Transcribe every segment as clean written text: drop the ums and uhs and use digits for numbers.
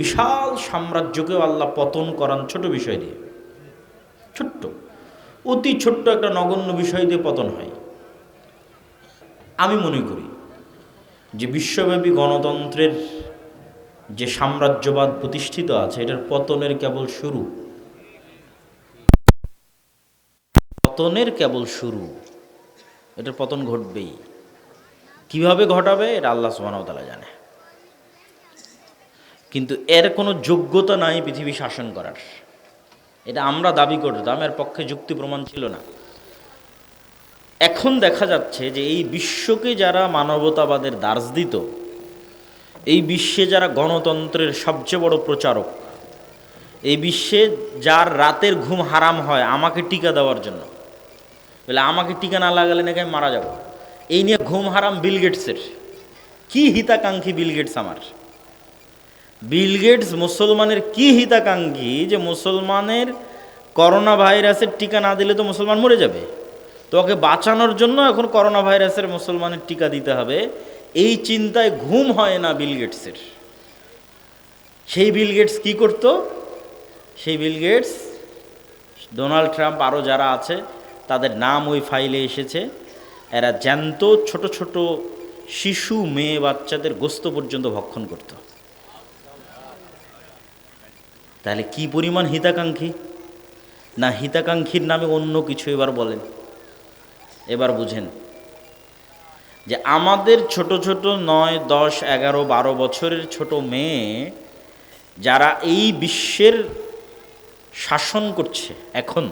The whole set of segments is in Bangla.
বিশাল সাম্রাজ্যকেও আল্লাহ পতন করান ছোট বিষয় দিয়ে। ছোট্ট, অতি ছোট্ট একটা নগণ্য বিষয় দিয়ে পতন হয়। আমি মনে করি যে বিশ্বব্যাপী গণতন্ত্রের যে সাম্রাজ্যবাদ প্রতিষ্ঠিত আছে, এটার পতনের কেবল শুরু। পতনের কেবল শুরু, এটার পতন ঘটবেই। কিভাবে ঘটাবে এটা আল্লাহ সুবহানাহু ওয়া তাআলা জানে। কিন্তু এর কোনো যোগ্যতা নাই পৃথিবী শাসন করার। এটা আমরা দাবি করতাম, এর পক্ষে যুক্তি প্রমাণ ছিল না। এখন দেখা যাচ্ছে যে এই বিশ্বকে যারা মানবতাবাদের দার্স দিত, এই বিশ্বে যারা গণতন্ত্রের সবচেয়ে বড় প্রচারক, এই বিশ্বে যার রাতের ঘুম হারাম হয় আমাকে টিকা দেওয়ার জন্য, বলে আমাকে টিকা না লাগালে নাকি আমি মারা যাব, এই নিয়ে ঘুম হারাম বিল গেটসের। কি হিতাকাঙ্ক্ষী বিল গেটস! আমার বিল গেটস মুসলমানের কি হিতাকাঙ্ক্ষী যে মুসলমানের করোনা ভাইরাসের টিকা না দিলে তো মুসলমান মরে যাবে, তো ওকে বাঁচানোর জন্য এখন করোনা ভাইরাসের মুসলমানের টিকা দিতে হবে। এই চিন্তায় ঘুম হয় না বিল গেটসের। সেই বিল গেটস কি করত? সেই বিল গেটস, ডোনাল্ড ট্রাম্প, আরও যারা আছে তাদের নাম ওই ফাইলে এসেছে, এরা জ্যান্ত ছোট ছোট শিশু মেয়ে বাচ্চাদের গোস্ত পর্যন্ত ভক্ষণ করত। তাহলে কি পরিমাণ হিতাকাঙ্ক্ষী! না হিতাকাঙ্ক্ষীর নামে অন্য কিছু এবার বলেন। এবার বুঝেন যে আমাদের ছোট ছোট 9, 10, 11, 12 বছরের ছোট মেয়ে যারা এই বিশ্বের শাসন করছে এখন,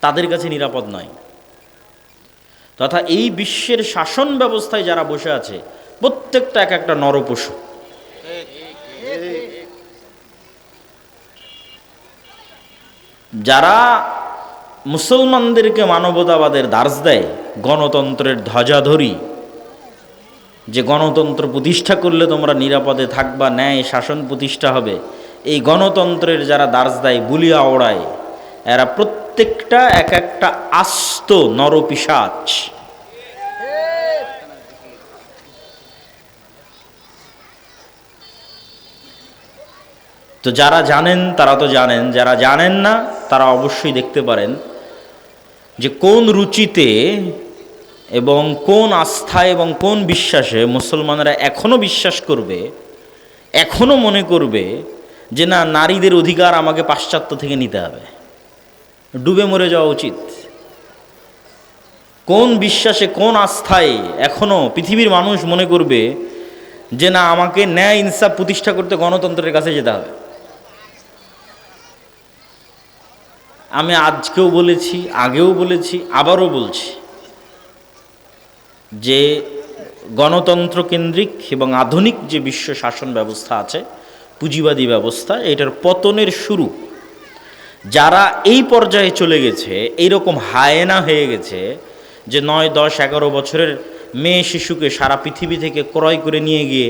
তাদের কাছে নিরাপদ নয়। তথা এই বিশ্বের শাসন ব্যবস্থায় যারা বসে আছে প্রত্যেকটা এক একটা নরপশু। যারা মুসলমানদেরকে মানবতাবাদের দার্স দেয়, গণতন্ত্রের ধ্বজাধরি, যে গণতন্ত্র প্রতিষ্ঠা করলে তোমরা নিরাপদে থাকবা, ন্যায় শাসন প্রতিষ্ঠা হবে, এই গণতন্ত্রের যারা দার্স দেয়, বুলিয়া ওড়ায়, এরা প্রত্যেকটা এক একটা আস্ত নরপিশাচ। তো যারা জানেন তারা তো জানেন, যারা জানেন না তারা অবশ্যই দেখতে পারেন যে কোন রুচিতে এবং কোন আস্থায় এবং কোন বিশ্বাসে মুসলমানরা এখনও বিশ্বাস করবে, এখনও মনে করবে যে না, নারীদের অধিকার আমাকে পাশ্চাত্য থেকে নিতে হবে, ডুবে মরে যাওয়া উচিত। কোন বিশ্বাসে, কোন আস্থায় এখনও পৃথিবীর মানুষ মনে করবে যে না, আমাকে ন্যায় ইনসাফ প্রতিষ্ঠা করতে গণতন্ত্রের কাছে যেতে হবে। আমি আজকেও বলেছি, আগেও বলেছি, আবারও বলছি যে গণতন্ত্র কেন্দ্রিক এবং আধুনিক যে বিশ্ব শাসন ব্যবস্থা আছে, পুঁজিবাদী ব্যবস্থা, এটার পতনের শুরু। যারা এই পর্যায়ে চলে গেছে, এইরকম হায়েনা হয়ে গেছে যে 9, 10, 11 বছরের মেয়ে শিশুকে সারা পৃথিবী থেকে ক্রয় করে নিয়ে গিয়ে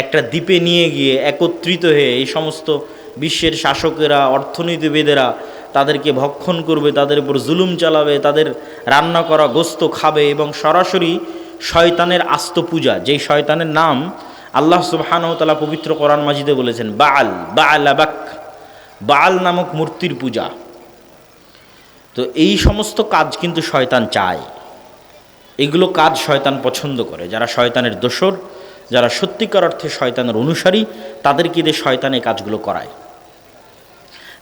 একটা দ্বীপে নিয়ে গিয়ে একত্রিত হয়ে এই সমস্ত বিশ্বের শাসকেরা, অর্থনীতিবিদেরা তাদেরকে ভক্ষণ করবে, তাদের উপর জুলুম চালাবে, তাদের রান্না করা গোস্ত খাবে এবং সরাসরি শয়তানের আস্ত পূজা, যেই শয়তানের নাম আল্লাহ সুবহানাহু ওয়া তাআলা পবিত্র কোরআন মাজিদে বলেছেন, বাআলাবাক, বাল নামক মূর্তির পূজা। তো এই সমস্ত কাজ কিন্তু শয়তান চায়, এগুলো কাজ শয়তান পছন্দ করে। যারা শয়তানের দোসর, যারা সত্যিকার অর্থে শয়তানের অনুসারী, তাদেরকে দিয়ে শয়তান এই কাজগুলো করায়।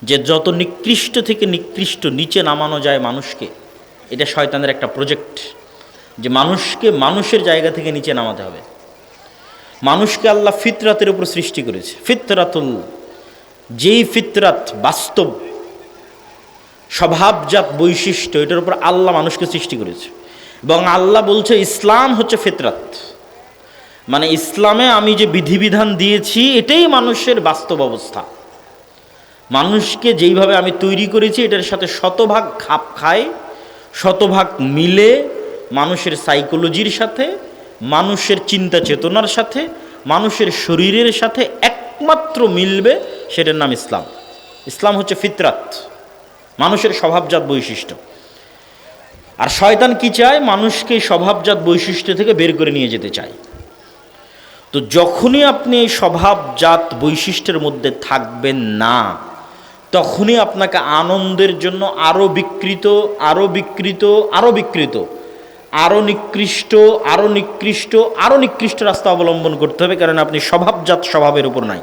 যে যত নিকৃষ্ট থেকে নিকৃষ্ট নিচে নামানো যায় মানুষকে, এটা শয়তানের একটা প্রজেক্ট, যে মানুষকে মানুষের জায়গা থেকে নিচে নামাতে হবে। মানুষকে আল্লাহ ফিতরাতের উপর সৃষ্টি করেছে, ফিতরাতুল, যেই ফিতরাত বাস্তব স্বভাবজাত বৈশিষ্ট্য, এটার উপর আল্লাহ মানুষকে সৃষ্টি করেছে। এবং আল্লাহ বলছে ইসলাম হচ্ছে ফিতরাত, মানে ইসলামে আমি যে বিধিবিধান দিয়েছি এটাই মানুষের বাস্তব অবস্থা। মানুষকে যেইভাবে আমি তৈরি করেছি এটার সাথে শতভাগ খাপ খায়, শতভাগ মিলে, মানুষের সাইকোলজির সাথে, মানুষের চিন্তা চেতনার সাথে, মানুষের শরীরের সাথে একমাত্র মিলবে, সেটার নাম ইসলাম। ইসলাম হচ্ছে ফিতরাত, মানুষের স্বভাবজাত বৈশিষ্ট্য। আর শয়তান কি চায়? মানুষকে স্বভাবজাত বৈশিষ্ট্য থেকে বের করে নিয়ে যেতে চায়। তো তো যখনই আপনি এই স্বভাবজাত বৈশিষ্ট্যের মধ্যে থাকবেন না, তখনই আপনাকে আনন্দের জন্য আরও বিকৃত, আরও বিকৃত, আরও বিকৃত, আরও নিকৃষ্ট, আরও নিকৃষ্ট, আরও নিকৃষ্ট রাস্তা অবলম্বন করতে হবে, কারণ আপনি স্বভাবজাত স্বভাবের উপর নাই।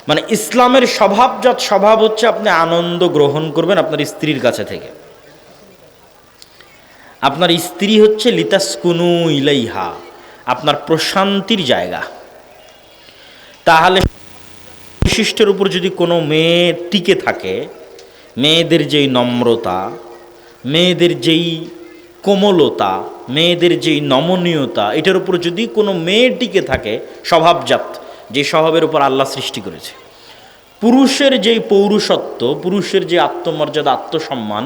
মানে ইসলামের স্বভাবজাত স্বভাব হচ্ছে আপনি আনন্দ গ্রহণ করবেন আপনার স্ত্রীর কাছে থেকে। আপনার স্ত্রী হচ্ছে লিতাসকুনু ইলাইহা, আপনার প্রশান্তির জায়গা। তাহলে বৈশিষ্ট্যের উপর যদি কোনো মেয়ে টিকে থাকে, মেয়েদের যেই নম্রতা, মেয়েদের যেই কোমলতা, মেয়েদের যেই নমনীয়তা, এটার উপর যদি কোনো মেয়ে টিকে থাকে, স্বভাবজাত যে স্বভাবের উপর আল্লাহ সৃষ্টি করেছে, পুরুষের যেই পৌরুষত্ব, পুরুষের যে আত্মমর্যাদা, আত্মসম্মান,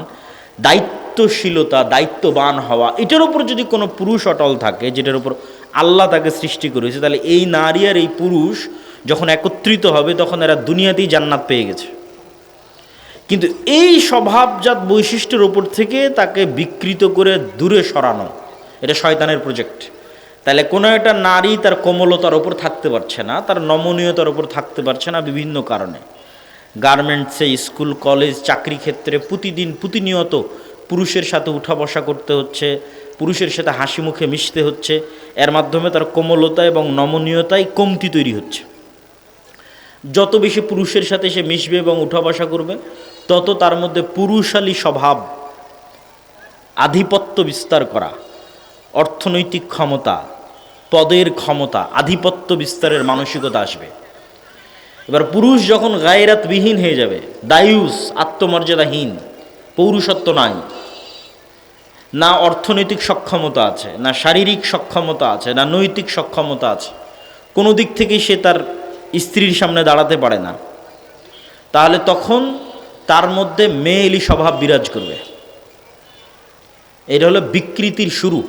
দায়িত্বশীলতা, দায়িত্ববান হওয়া, এটার উপর যদি কোনো পুরুষ অটল থাকে, যেটার উপর আল্লাহ তাকে সৃষ্টি করেছে, তাহলে এই নারী আর এই পুরুষ যখন একত্রিত হবে তখন এরা দুনিয়াতেই জান্নাত পেয়ে গেছে। কিন্তু এই স্বভাবজাত বৈশিষ্ট্যের ওপর থেকে তাকে বিকৃত করে দূরে সরানো, এটা শয়তানের প্রজেক্ট। তাহলে কোনো একটা নারী তার কোমলতার ওপর থাকতে পারছে না, তার নমনীয়তার ওপর থাকতে পারছে না বিভিন্ন কারণে। গার্মেন্টসে, স্কুল, কলেজ, চাকরি ক্ষেত্রে প্রতিনিয়ত পুরুষের সাথে উঠা বসা করতে হচ্ছে, পুরুষের সাথে হাসি মুখে মিশতে হচ্ছে, এর মাধ্যমে তার কোমলতা এবং নমনীয়তায় কমতি তৈরি হচ্ছে। যত বেশি পুরুষের সাথে সে মিশবে এবং উঠা বসা করবে, তত তার মধ্যে পুরুষালী স্বভাব, আধিপত্য বিস্তার করা, অর্থনৈতিক ক্ষমতা, পদের ক্ষমতা, আধিপত্য বিস্তারের মানসিকতা আসবে। এবার পুরুষ যখন গায়রাতবিহীন হয়ে যাবে, দায়ুস, আত্মমর্যাদাহীন, পৌরুষত্ব নাই, না অর্থনৈতিক সক্ষমতা আছে, না শারীরিক সক্ষমতা আছে, না নৈতিক সক্ষমতা আছে, কোনো দিক থেকেই সে তার স্ত্রীর সামনে দাঁড়াতে পারে না, তাহলে তখন তার মধ্যে মেয়েলি স্বভাব বিরাজ করবে। এটা হলো বিকৃতির শুরু।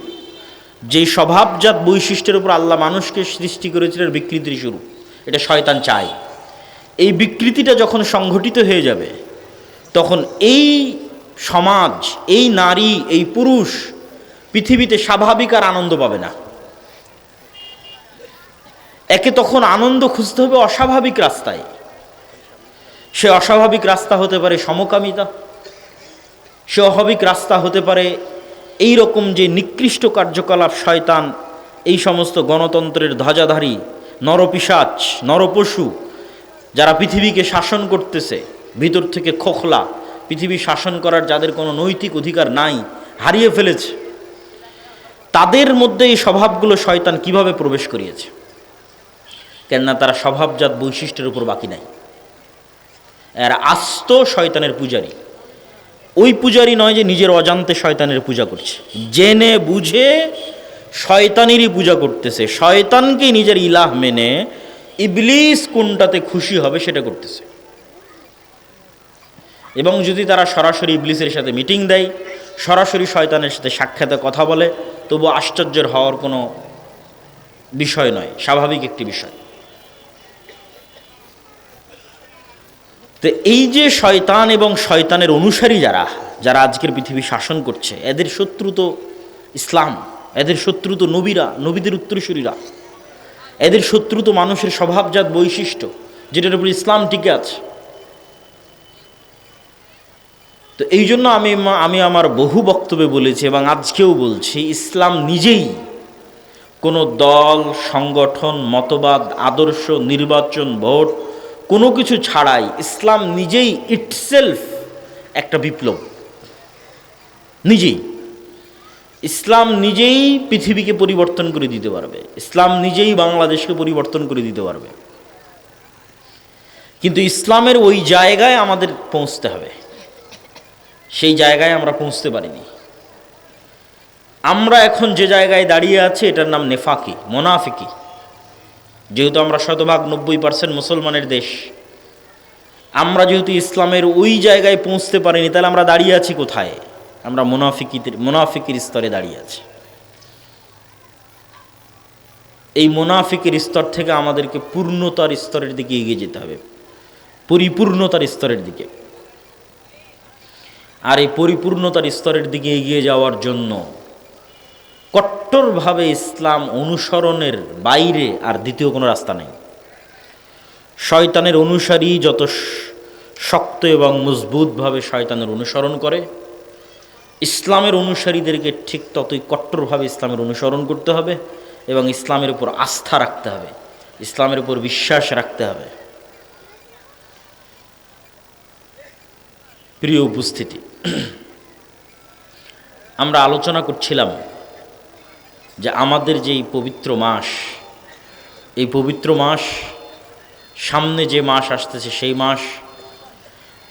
যেই স্বভাবজাত বৈশিষ্ট্যের উপর আল্লাহ মানুষকে সৃষ্টি করেছিলেন, বিকৃতির শুরু, এটা শয়তান চায়। এই বিকৃতিটা যখন সংঘটিত হয়ে যাবে, তখন এই সমাজ, এই নারী, এই পুরুষ পৃথিবীতে স্বাভাবিক আর আনন্দ পাবে না। একে তখন আনন্দ খুঁজতে হবে অস্বাভাবিক রাস্তায়। সে অস্বাভাবিক রাস্তা হতে পারে সমকামিতা, সে অস্বাভাবিক রাস্তা হতে পারে এই রকম যে নিকৃষ্ট কার্যকলাপ শয়তান এই সমস্ত গণতন্ত্রের ধ্বজাধারী নরপিশাচ, নরপশু যারা পৃথিবীকে শাসন করতেছে, ভিতর থেকে খোখলা, পৃথিবী শাসন করার যাদের কোনো নৈতিক অধিকার নাই, হারিয়ে ফেলেছে, তাদের মধ্যে এই স্বভাবগুলো শয়তান কিভাবে প্রবেশ করিয়েছে। কেননা তারা স্বভাবজাত বৈশিষ্ট্যের উপর বাকি নাই, এরা আস্ত শয়তানের পূজারী। ওই পূজারী নয় যে নিজের অজান্তে শয়তানের পূজা করছে, জেনে বুঝে শয়তানেরই পূজা করতেছে, শয়তানকে নিজের ইলাহ মেনে ইবলিস কোনটাতে খুশি হবে সেটা করতেছে। এবং যদি তারা সরাসরি ইবলিসের সাথে মিটিং দেয়, সরাসরি শয়তানের সাথে সাক্ষাতে কথা বলে, তবু আশ্চর্যের হওয়ার কোনো বিষয় নয়, স্বাভাবিক একটি বিষয়। তো এই যে শয়তান এবং শয়তানের অনুসারী যারা আজকের পৃথিবী শাসন করছে, এদের শত্রু তো ইসলাম, এদের শত্রু তো নবীরা, নবীদের উত্তরসূরিরা, এদের শত্রু তো মানুষের স্বভাবজাত বৈশিষ্ট্য যেটার উপর ইসলাম টিকে আছে। তো এই জন্য আমি আমার বহু বক্তব্যে বলেছি এবং আজকেও বলছি, ইসলাম নিজেই কোনো দল, সংগঠন, মতবাদ, আদর্শ, নির্বাচন, ভোট কোনো কিছু ছাড়াই ইসলাম নিজেই ইটসেলফ একটা বিপ্লব। নিজেই ইসলাম নিজেই পৃথিবীকে পরিবর্তন করে দিতে পারবে, ইসলাম নিজেই বাংলাদেশকে পরিবর্তন করে দিতে পারবে। কিন্তু ইসলামের ওই জায়গায় আমাদের পৌঁছতে হবে, সেই জায়গায় আমরা পৌঁছতে পারিনি। আমরা এখন যে জায়গায় দাঁড়িয়ে আছি এটার নাম নেফাকি, মোনাফিকি। যেহেতু আমরা শতভাগ 90% মুসলমানের দেশ, আমরা যেহেতু ইসলামের ওই জায়গায় পৌঁছতে পারিনি, তাহলে আমরা দাঁড়িয়ে আছি কোথায়? আমরা মুনাফিকির স্তরে দাঁড়িয়ে আছি। এই মুনাফিকের স্তর থেকে আমাদেরকে পূর্ণতার স্তরের দিকে এগিয়ে যেতে হবে, পরিপূর্ণতার স্তরের দিকে। আর এই পরিপূর্ণতার স্তরের দিকে এগিয়ে যাওয়ার জন্য কট্টরভাবে ইসলাম অনুসরণের বাইরে আর দ্বিতীয় কোনো রাস্তা নেই। শয়তানের অনুসারী যত শক্ত এবং মজবুতভাবে শয়তানের অনুসরণ করে, ইসলামের অনুসারীদেরকে ঠিক ততই কট্টরভাবে ইসলামের অনুসরণ করতে হবে এবং ইসলামের উপর আস্থা রাখতে হবে, ইসলামের উপর বিশ্বাস রাখতে হবে। প্রিয় উপস্থিতি, আমরা আলোচনা করছিলাম যে আমাদের যে এই পবিত্র মাস, এই পবিত্র মাস, সামনে যে মাস আসতেছে সেই মাস,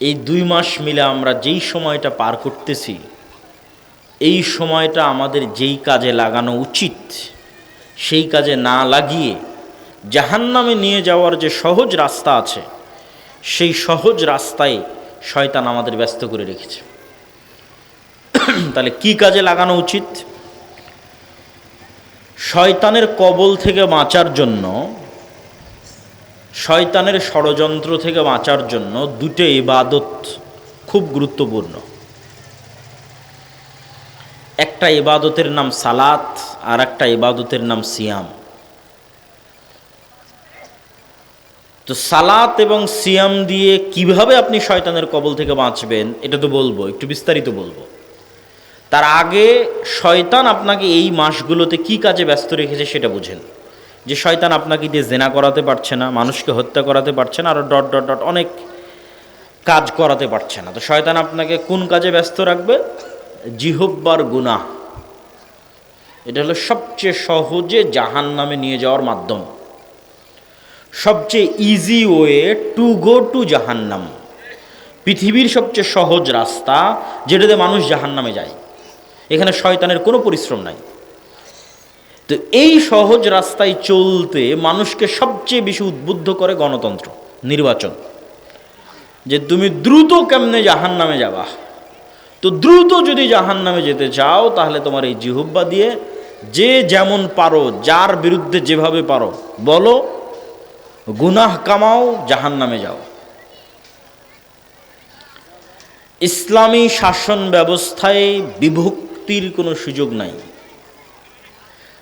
এই 2 মাস মিলে আমরা যেই সময়টা পার করতেছি, এই সময়টা আমাদের যেই কাজে লাগানো উচিত সেই কাজে না লাগিয়ে জাহান্নামে নিয়ে যাওয়ার যে সহজ রাস্তা আছে, সেই সহজ রাস্তায় শয়তান আমাদের ব্যস্ত করে রেখেছে। তাহলে কি কাজে লাগানো উচিত? শয়তানের কবল থেকে বাঁচার জন্য, শয়তানের ষড়যন্ত্র থেকে বাঁচার জন্য 2টি ইবাদত খুব গুরুত্বপূর্ণ। একটা ইবাদতের নাম সালাত, আর একটা ইবাদতের নাম সিয়াম। তো সালাত এবং সিয়াম দিয়ে কিভাবে আপনি শয়তানের কবল থেকে বাঁচবেন এটা তো বলবো, একটু বিস্তারিত বলবো। তার আগে শয়তান আপনাকে এই মাসগুলোতে কি কাজে ব্যস্ত রেখেছে সেটা বুঝেন। যে শয়তান আপনাকে দিয়ে জেনা করাতে পারছে না, মানুষকে হত্যা করাতে পারছে না, আরও ডট ডট ডট অনেক কাজ করাতে পারছে না। তো শয়তান আপনাকে কোন কাজে ব্যস্ত রাখবে? জিহব্বার গুনাহ। এটা হলো সবচেয়ে সহজে জাহান্নামে নিয়ে যাওয়ার মাধ্যম, সবচেয়ে easy way to go to জাহান্নাম। পৃথিবীর সবচেয়ে সহজ রাস্তা যেটাতে মানুষ জাহান্নামে যায়, এখানে শয়তানের কোনো পরিশ্রম নাই। তো এই সহজ রাস্তায় চলতে মানুষকে সবচেয়ে বেশি উদ্বুদ্ধ করে গণতন্ত্র, নির্বাচন। যে তুমি দ্রুত কেমনে জাহান্নামে যাবা। তো দ্রুত যদি জাহান্নামে যেতে চাও তাহলে তোমার এই জিহ্বা দিয়ে যে যেমন পারো, যার বিরুদ্ধে যেভাবে পারো বলো, গুনাহ কামাও, জাহান্নামে যাও। ইসলামী শাসন ব্যবস্থায় বিভক্তির কোনো সুযোগ নাই।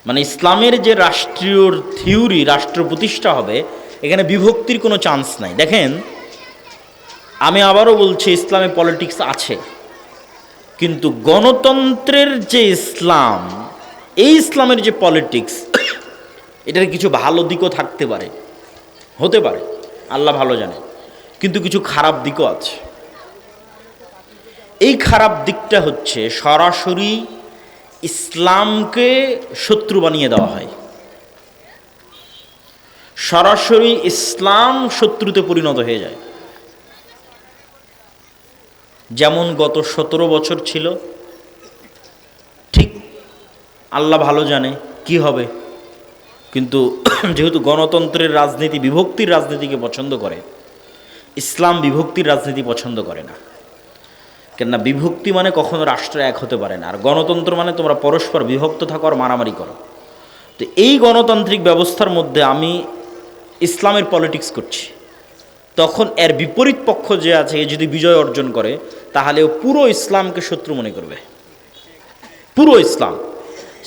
মানে ইসলামের যে রাষ্ট্রীয় থিওরি, রাষ্ট্র প্রতিষ্ঠা হবে, এখানে বিভক্তির কোনো চান্স নাই। দেখেন, আমি আবারও বলছি, ইসলামে পলিটিক্স আছে, কিন্তু গণতন্ত্রের যে ইসলাম, এই ইসলামের যে পলিটিক্স, এটার কিছু ভালো দিকও থাকতে পারে, হতে পারে, আল্লাহ ভালো জানে, কিন্তু কিছু খারাপ দিকও আছে। এই খারাপ দিকটা হচ্ছে সরাসরি ইসলামকে শত্রু বানিয়ে দেওয়া হয়, সরাসরি ইসলাম শত্রুতে পরিণত হয়ে যায়। যেমন গত 17 বছর ছিল, ঠিক আল্লাহ ভালো জানে কি হবে, কিন্তু যেহেতু গণতন্ত্রের রাজনীতি বিভক্তির রাজনীতিকে পছন্দ করে, ইসলাম বিভক্তির রাজনীতি পছন্দ করে না। কেননা বিভক্তি মানে কখনো রাষ্ট্র এক হতে পারে না, আর গণতন্ত্র মানে তোমরা পরস্পর বিভক্ত থাকো আর মারামারি করো। তো এই গণতান্ত্রিক ব্যবস্থার মধ্যে আমি ইসলামের পলিটিক্স করছি, তখন এর বিপরীত পক্ষ যে আছে, এ যদি বিজয় অর্জন করে তাহলে ও পুরো ইসলামকে শত্রু মনে করবে, পুরো ইসলাম।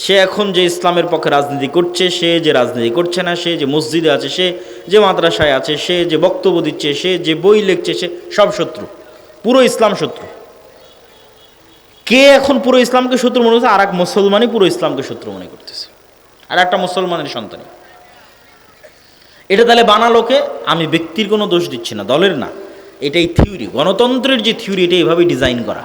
সে এখন যে ইসলামের পক্ষে রাজনীতি করছে, সে যে রাজনীতি করছে না, সে যে মসজিদে আছে, সে যে মাদ্রাসায় আছে, সে যে বক্তব্য দিচ্ছে, সে যে বই লিখছে, সে সব শত্রু, পুরো ইসলাম শত্রু। কে এখন পুরো ইসলামকে শত্রু মনে করছে? আর এক মুসলমানই পুরো ইসলামকে শত্রু মনে করতেছে, আর একটা মুসলমানের সন্তান। এটা তাহলে বানালোকে, আমি ব্যক্তির কোনো দোষ দিচ্ছি না, দলের না, এটাই থিওরি, গণতন্ত্রের যে থিওরি, এটা এইভাবেই ডিজাইন করা।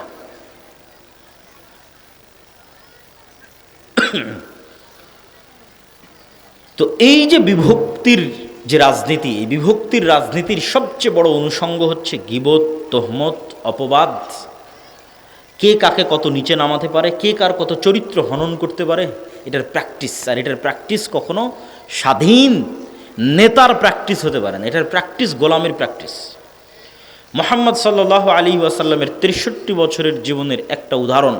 তো এই যে বিভক্তির যে রাজনীতি, এই বিভক্তির রাজনীতির সবচেয়ে বড় অনুষঙ্গ হচ্ছে গীবত, তহমত, অপবাদ। কে কাকে কত নিচে নামাতে পারে, কে কার কত চরিত্র হনন করতে পারে, এটার প্র্যাকটিস। আর এটার প্র্যাকটিস কখনো স্বাধীন নেতার প্র্যাকটিস হতে পারে না, এটার প্র্যাকটিস গোলামের প্র্যাকটিস। মুহাম্মদ সাল্লাল্লাহু আলাইহি ওয়াসাল্লামের 63 বছরের জীবনের একটা উদাহরণ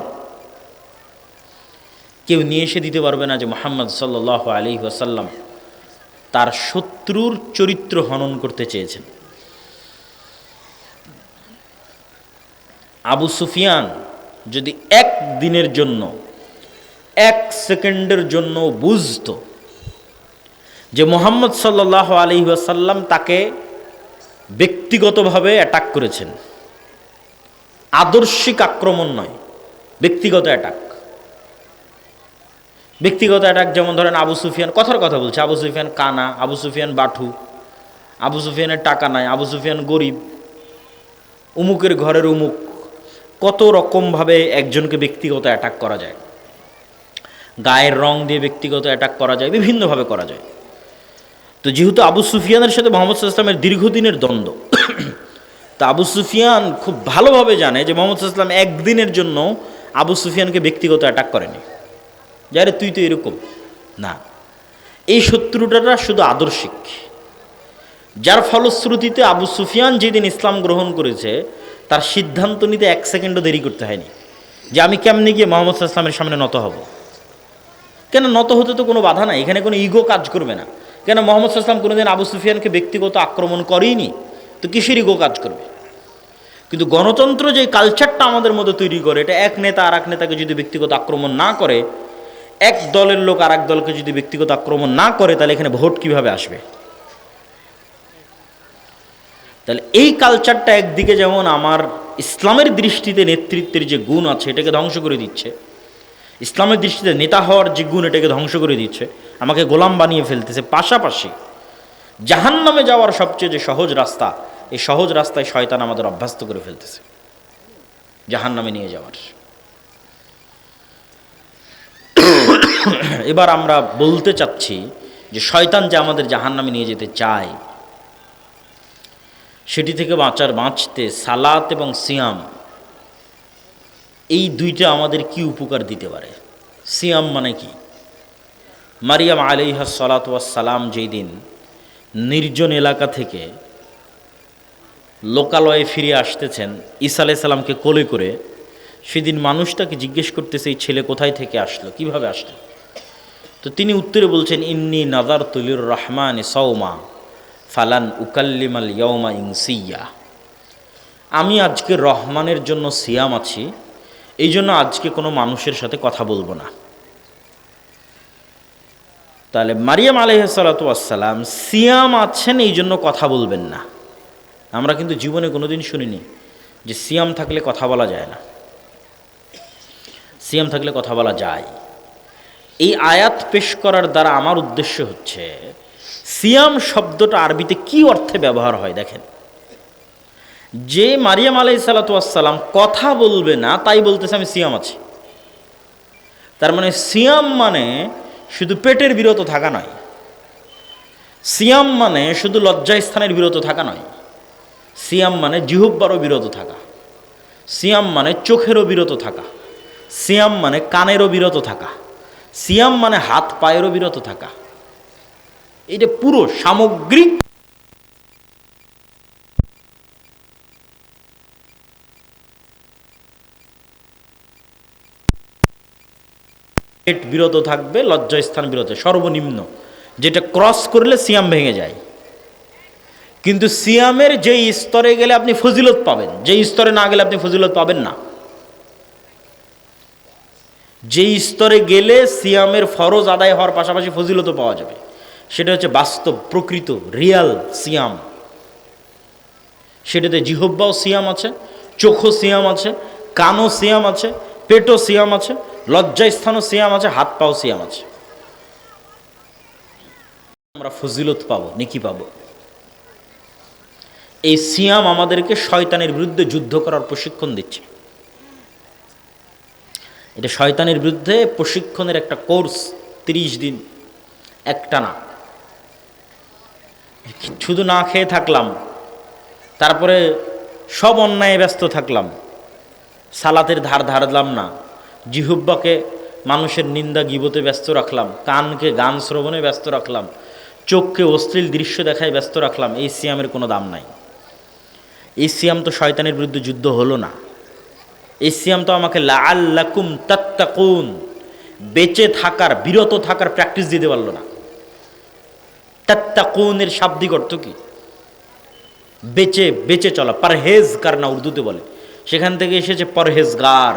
কেউ নিয়ে এসে দিতে পারবে না যে মুহাম্মদ সাল্লাল্লাহু আলাইহি ওয়াসাল্লাম তার শত্রুর চরিত্র হনন করতে চেয়েছেন। আবু সুফিয়ান যদি এক দিনের জন্য এক সেকেন্ডের জন্য বুঝতো যে মুহাম্মদ সাল্লাল্লাহু আলাইহি ওয়াসাল্লাম তাকে ব্যক্তিগতভাবে অ্যাটাক করেছেন, আদর্শিক আক্রমণ নয়, ব্যক্তিগত অ্যাটাক। ব্যক্তিগত অ্যাটাক যেমন ধরেন আবু সুফিয়ান, কথার কথা বলছে, আবু সুফিয়ান কানা, আবু সুফিয়ান বাঠু, আবু সুফিয়ানের টাকা নাই, আবু সুফিয়ান গরিব, উমুকের ঘরের উমুক, কত রকমভাবে একজনকে ব্যক্তিগত অ্যাটাক করা যায়। গায়ের রং দিয়ে ব্যক্তিগত অ্যাটাক করা যায়, বিভিন্নভাবে করা যায়। তো যেহেতু আবু সুফিয়ানের সাথে মুহাম্মদ সাল্লাল্লাহু আলাইহি ওয়াসাল্লামের দীর্ঘদিনের দ্বন্দ্ব, তা আবু সুফিয়ান খুব ভালোভাবে জানে যে মুহাম্মদ সাল্লাল্লাহু আলাইহি ওয়াসাল্লাম একদিনের জন্য আবু সুফিয়ানকে ব্যক্তিগত অ্যাটাক করেনি, যারে তুই তো এরকম না। এই শত্রুতাটা শুধু আদর্শিক, যার ফলশ্রুতিতে আবু সুফিয়ান যেদিন ইসলাম গ্রহণ করেছে তার সিদ্ধান্ত নিতে এক সেকেন্ডও দেরি করতে হয়নি যে আমি কেমনে গিয়ে মুহাম্মদ সাল্লাল্লাহু আলাইহি ওয়াসাল্লামের সামনে নত হব। কেন, নত হতে তো কোনো বাধা নাই, এখানে কোনো ইগো কাজ করবে না। কেন, মুহাম্মদ সাল্লাল্লাহু আলাইহি ওয়াসাল্লাম কোনোদিন আবু সুফিয়ানকে ব্যক্তিগত আক্রমণ করেইনি, তো কিসের ইগো কাজ করবে? কিন্তু গণতন্ত্র যে কালচারটা আমাদের মধ্যে তৈরি করে, এটা এক নেতা আর এক নেতাকে যদি ব্যক্তিগত আক্রমণ না করে, এক দলের লোক আর এক দলকে যদি ব্যক্তিগত আক্রমণ না করে, তাহলে এখানে ভোট কিভাবে আসবে? তাহলে এই কালচারটা একদিকে যেমন আমার ইসলামের দৃষ্টিতে নেতৃত্বের যে গুণ আছে এটাকে ধ্বংস করে দিচ্ছে, ইসলামের দৃষ্টিতে নেতা হওয়ার যে গুণ এটাকে ধ্বংস করে দিচ্ছে, আমাকে গোলাম বানিয়ে ফেলতেছে। পাশাপাশি জাহান্নামে যাওয়ার সবচেয়ে যে সহজ রাস্তা, এই সহজ রাস্তায় শয়তান আমাদের অভ্যস্ত করে ফেলতেছে জাহান্নামে নিয়ে যাওয়ার। এবার আমরা বলতে চাচ্ছি যে শয়তান যে আমাদের জাহান্নামে নিয়ে যেতে চায়, সেটি থেকে বাঁচতে সালাত এবং সিয়াম, এই দুইটা আমাদের কি উপকার দিতে পারে? সিয়াম মানে কি? মারিয়াম আলাইহা সালাতু ওয়াস সালাম যেই দিন নির্জন এলাকা থেকে লোকালয়ে ফিরে আসতেছেন ঈসা আলাইহিস সালামকে কোলে করে, সেদিন মানুষটাকে জিজ্ঞেস করতেছে এই ছেলে কোথায় থেকে আসলো, কিভাবে আসলো? তো তিনি উত্তরে বলছেন, ইন্নী নাযারতু লির রহমানি সাওমা ফালান উকাল্লিমাল ইয়াওমা ইনসিয়া। আমি আজকে রহমানের জন্য সিয়াম আছি, এই জন্য আজকে কোনো মানুষের সাথে কথা বলবো না। তাহলে মারিয়াম আলাইহিস সালাতু ওয়াস সালাম সিয়াম আছেন, এই জন্য কথা বলবেন না। আমরা কিন্তু জীবনে কোনোদিন শুনিনি যে সিয়াম থাকলে কথা বলা যায় না। সিয়াম থাকলে কথা বলা যায়। এই আয়াত পেশ করার দ্বারা আমার উদ্দেশ্য হচ্ছে সিয়াম শব্দটা আরবিতে কি অর্থে ব্যবহার হয় দেখেন। যে মারিয়াম আলাইহিস সালাতু ওয়াস সালাম কথা বলবে না তাই বলতেছে আমি সিয়াম আছি, তার মানে সিয়াম মানে শুধু পেটের বিরত থাকা নয়, সিয়াম মানে শুধু লজ্জাস্থানের বিরত থাকা নয়, সিয়াম মানে জিহ্বারও বিরত থাকা, সিয়াম মানে চোখেরও বিরত থাকা, সিয়াম মানে কানেরও বিরত থাকা, সিয়াম মানে হাত পায়েরও বিরত থাকা। এটা পুরো সামগ্রিক পেট বিরত থাকবে, লজ্জাস্থান বিরত, সর্বনিম্ন যেটা ক্রস করলে সিয়াম ভেঙে যায়। কিন্তু সিয়ামের যেই স্তরে গেলে আপনি ফজিলত পাবেন, যেই স্তরে না গেলে আপনি ফজিলত পাবেন না। যেই স্তরে গেলে সিয়ামের ফরজ আদায় হওয়ার পাশাপাশি ফজিলতও পাওয়া যাবে, সেটা হচ্ছে বাস্তব প্রকৃত রিয়াল সিয়াম। সেটাতে জিহ্বাও সিয়াম আছে, চোখও সিয়াম আছে, কানও সিয়াম আছে, পেটও সিয়াম আছে, লজ্জাস্থানও সিয়াম আছে, হাত পাও সিয়াম আছে। আমরা ফজিলত পাবো, নেকি পাবো। এই সিয়াম আমাদেরকে শয়তানের বিরুদ্ধে যুদ্ধ করার প্রশিক্ষণ দিচ্ছে। এটা শয়তানের বিরুদ্ধে প্রশিক্ষণের একটা কোর্স, 30 দিন একটানা। শুধু না খেয়ে থাকলাম, তারপরে সব অন্যায়ে ব্যস্ত থাকলাম, সালাতের ধার ধারলাম না, জিহ্বাকে মানুষের নিন্দা গীবতে ব্যস্ত রাখলাম, কানকে গান শ্রবণে ব্যস্ত রাখলাম, চোখকে অশ্লীল দৃশ্য দেখায় ব্যস্ত রাখলাম, এই সিয়ামের কোনো দাম নাই। এই সিয়াম তো শয়তানের বিরুদ্ধে যুদ্ধ হলো না। এই সিয়াম তো আমাকে লাআল্লাকুম তাত্তাকুন, বেঁচে থাকার, বিরত থাকার প্র্যাকটিস দিতে পারলো না। তাত্তাকুনের শাব্দিক অর্থ কি? বেঁচে বেঁচে চলা, পারহেজগার না উর্দুতে বলে, সেখান থেকে এসেছে পরহেজগার।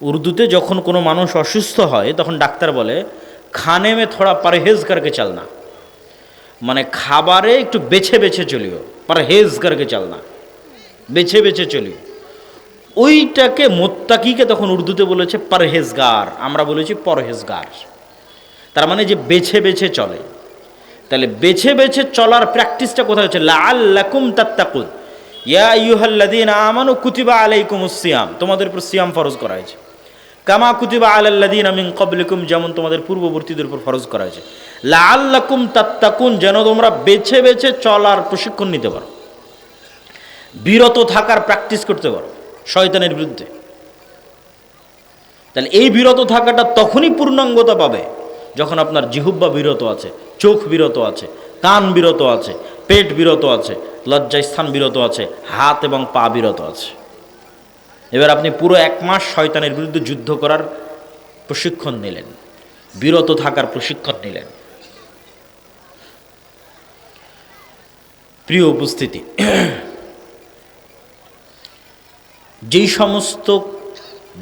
উর্দুতে যখন কোনো মানুষ অসুস্থ হয় তখন ডাক্তার বলে খানে মে থোড়া পরহেজ করকে চলনা, মানে খাবারে একটু বেছে বেছে চলিও, পরহেজ করকে চলনা, বেছে বেছে চলিও। ওইটাকে মোত্তাকিকে তখন উর্দুতে বলেছে পরহেজগার, আমরা বলেছি পরহেজগার। তার মানে যে বেছে বেছে চলে। তাহলে বেছে বেছে চলার প্র্যাকটিসটা কোথায় হচ্ছে? লাআল্লাকুম তাত্তাকুন, ইয়া আইয়ুহাল্লাযীনা আমানু কুতিবা আলাইকুমুস সিয়াম, তোমাদের উপর সিয়াম ফরজ করা হয়েছে। কামা কুতিবা আলাল্লাযীনা মিন ক্বাবলিকুম, যেমন তোমাদের পূর্ববর্তীদের উপর ফরজ করা হয়েছে। লাআল্লাকুম তাত্তাকুন, যেন তোমরা বেছে বেছে চলার প্রশিক্ষণ নিতে পারো, বিরত থাকার প্র্যাকটিস করতে পারো শয়তানের বিরুদ্ধে। তাহলে এই বিরত থাকাটা তখনই পূর্ণাঙ্গতা পাবে যখন আপনার জিহুব্বা বিরত আছে, চোখ বিরত আছে, কান বিরত আছে, পেট বিরত আছে, লজ্জাস্থান বিরত আছে, হাত এবং পা বিরত আছে। এবার আপনি পুরো 1 মাস শয়তানের বিরুদ্ধে যুদ্ধ করার প্রশিক্ষণ নিলেন, বিরত থাকার প্রশিক্ষণ নিলেন। প্রিয় উপস্থিতি, যেই সমস্ত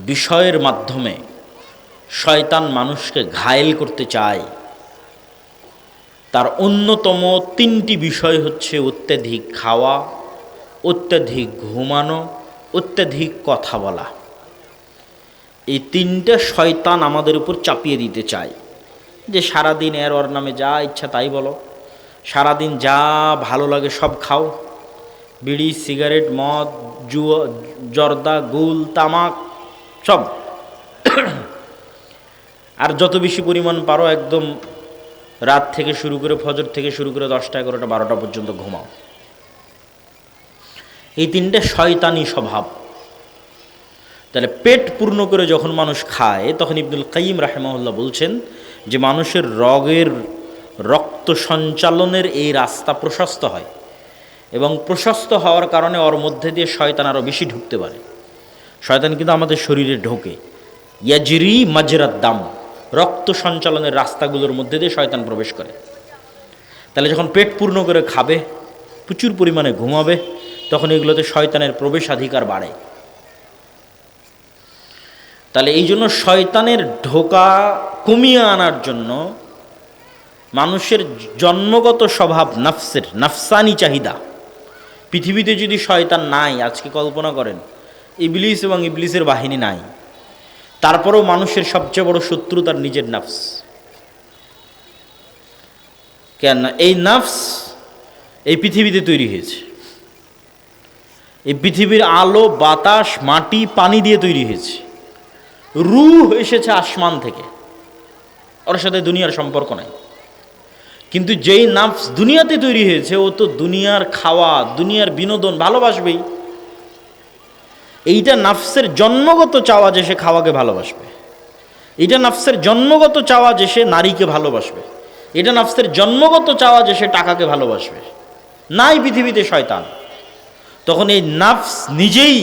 বিষয়ের মাধ্যমে শয়তান মানুষকে ঘায়েল করতে চায় তার অন্যতম 3টি বিষয় হচ্ছে অত্যাধিক খাওয়া, অত্যাধিক ঘুমানো, অত্যাধিক কথা বলা। এই 3টে শয়তান আমাদের উপর চাপিয়ে দিতে চায় যে সারাদিন এর ওর নামে যা ইচ্ছা তাই বলো, সারাদিন যা ভালো লাগে সব খাও, বিড়ি, সিগারেট, মদ, জুয়া, জর্দা, গুল, তামাক সব, আর যত বেশি পরিমাণ পারো একদম রাত থেকে শুরু করে ফজর থেকে শুরু করে 10টা, 11টা, 12টা পর্যন্ত ঘুমাও। এই 3টে শয়তানি স্বভাব। তাহলে পেট পূর্ণ করে যখন মানুষ খায় তখন ইবনুল কাইয়িম রাহিমাহুল্লাহ বলছেন যে মানুষের রক্ত সঞ্চালনের এই রাস্তা প্রশস্ত হয়, এবং প্রশস্ত হওয়ার কারণে ওর মধ্যে দিয়ে শয়তান আরও বেশি ঢুকতে পারে। শয়তান কিন্তু আমাদের শরীরে ঢোকে, ইয়াজরি মাজরাদ দাম, রক্ত সঞ্চালনের রাস্তাগুলোর মধ্যে দিয়ে শয়তান প্রবেশ করে। তাহলে যখন পেট পূর্ণ করে খাবে, প্রচুর পরিমাণে ঘুমাবে, তখন এগুলোতে শয়তানের প্রবেশাধিকার বাড়ে। তাহলে এই জন্য শয়তানের ঢোকা কমিয়ে আনার জন্য মানুষের জন্মগত স্বভাব, নাফসানি চাহিদা, পৃথিবীতে যদি শয়তান নাই, আজকে কল্পনা করেন ইবলিস এবং ইবলিসের বাহিনী নাই, তারপরেও মানুষের সবচেয়ে বড় শত্রু তার নিজের নাফস। কেন? এই নাফস এই পৃথিবীতে তৈরি হয়েছে, এই পৃথিবীর আলো, বাতাস, মাটি, পানি দিয়ে তৈরি হয়েছে। রূহ এসেছে আসমান থেকে, ওর সাথে দুনিয়ার সম্পর্ক নাই। কিন্তু যেই নাফস দুনিয়াতে তৈরি হয়েছে, ও তো দুনিয়ার খাওয়া, দুনিয়ার বিনোদন ভালোবাসবেই। এইটা নাফসের জন্মগত চাওয়া যে সে খাওয়াকে ভালোবাসবে, এটা নাফসের জন্মগত চাওয়া যে সে নারীকে ভালোবাসবে, এটা নাফসের জন্মগত চাওয়া যে সে টাকাকে ভালোবাসবে। নাই পৃথিবীতে শয়তান, তখন এই নাফস নিজেই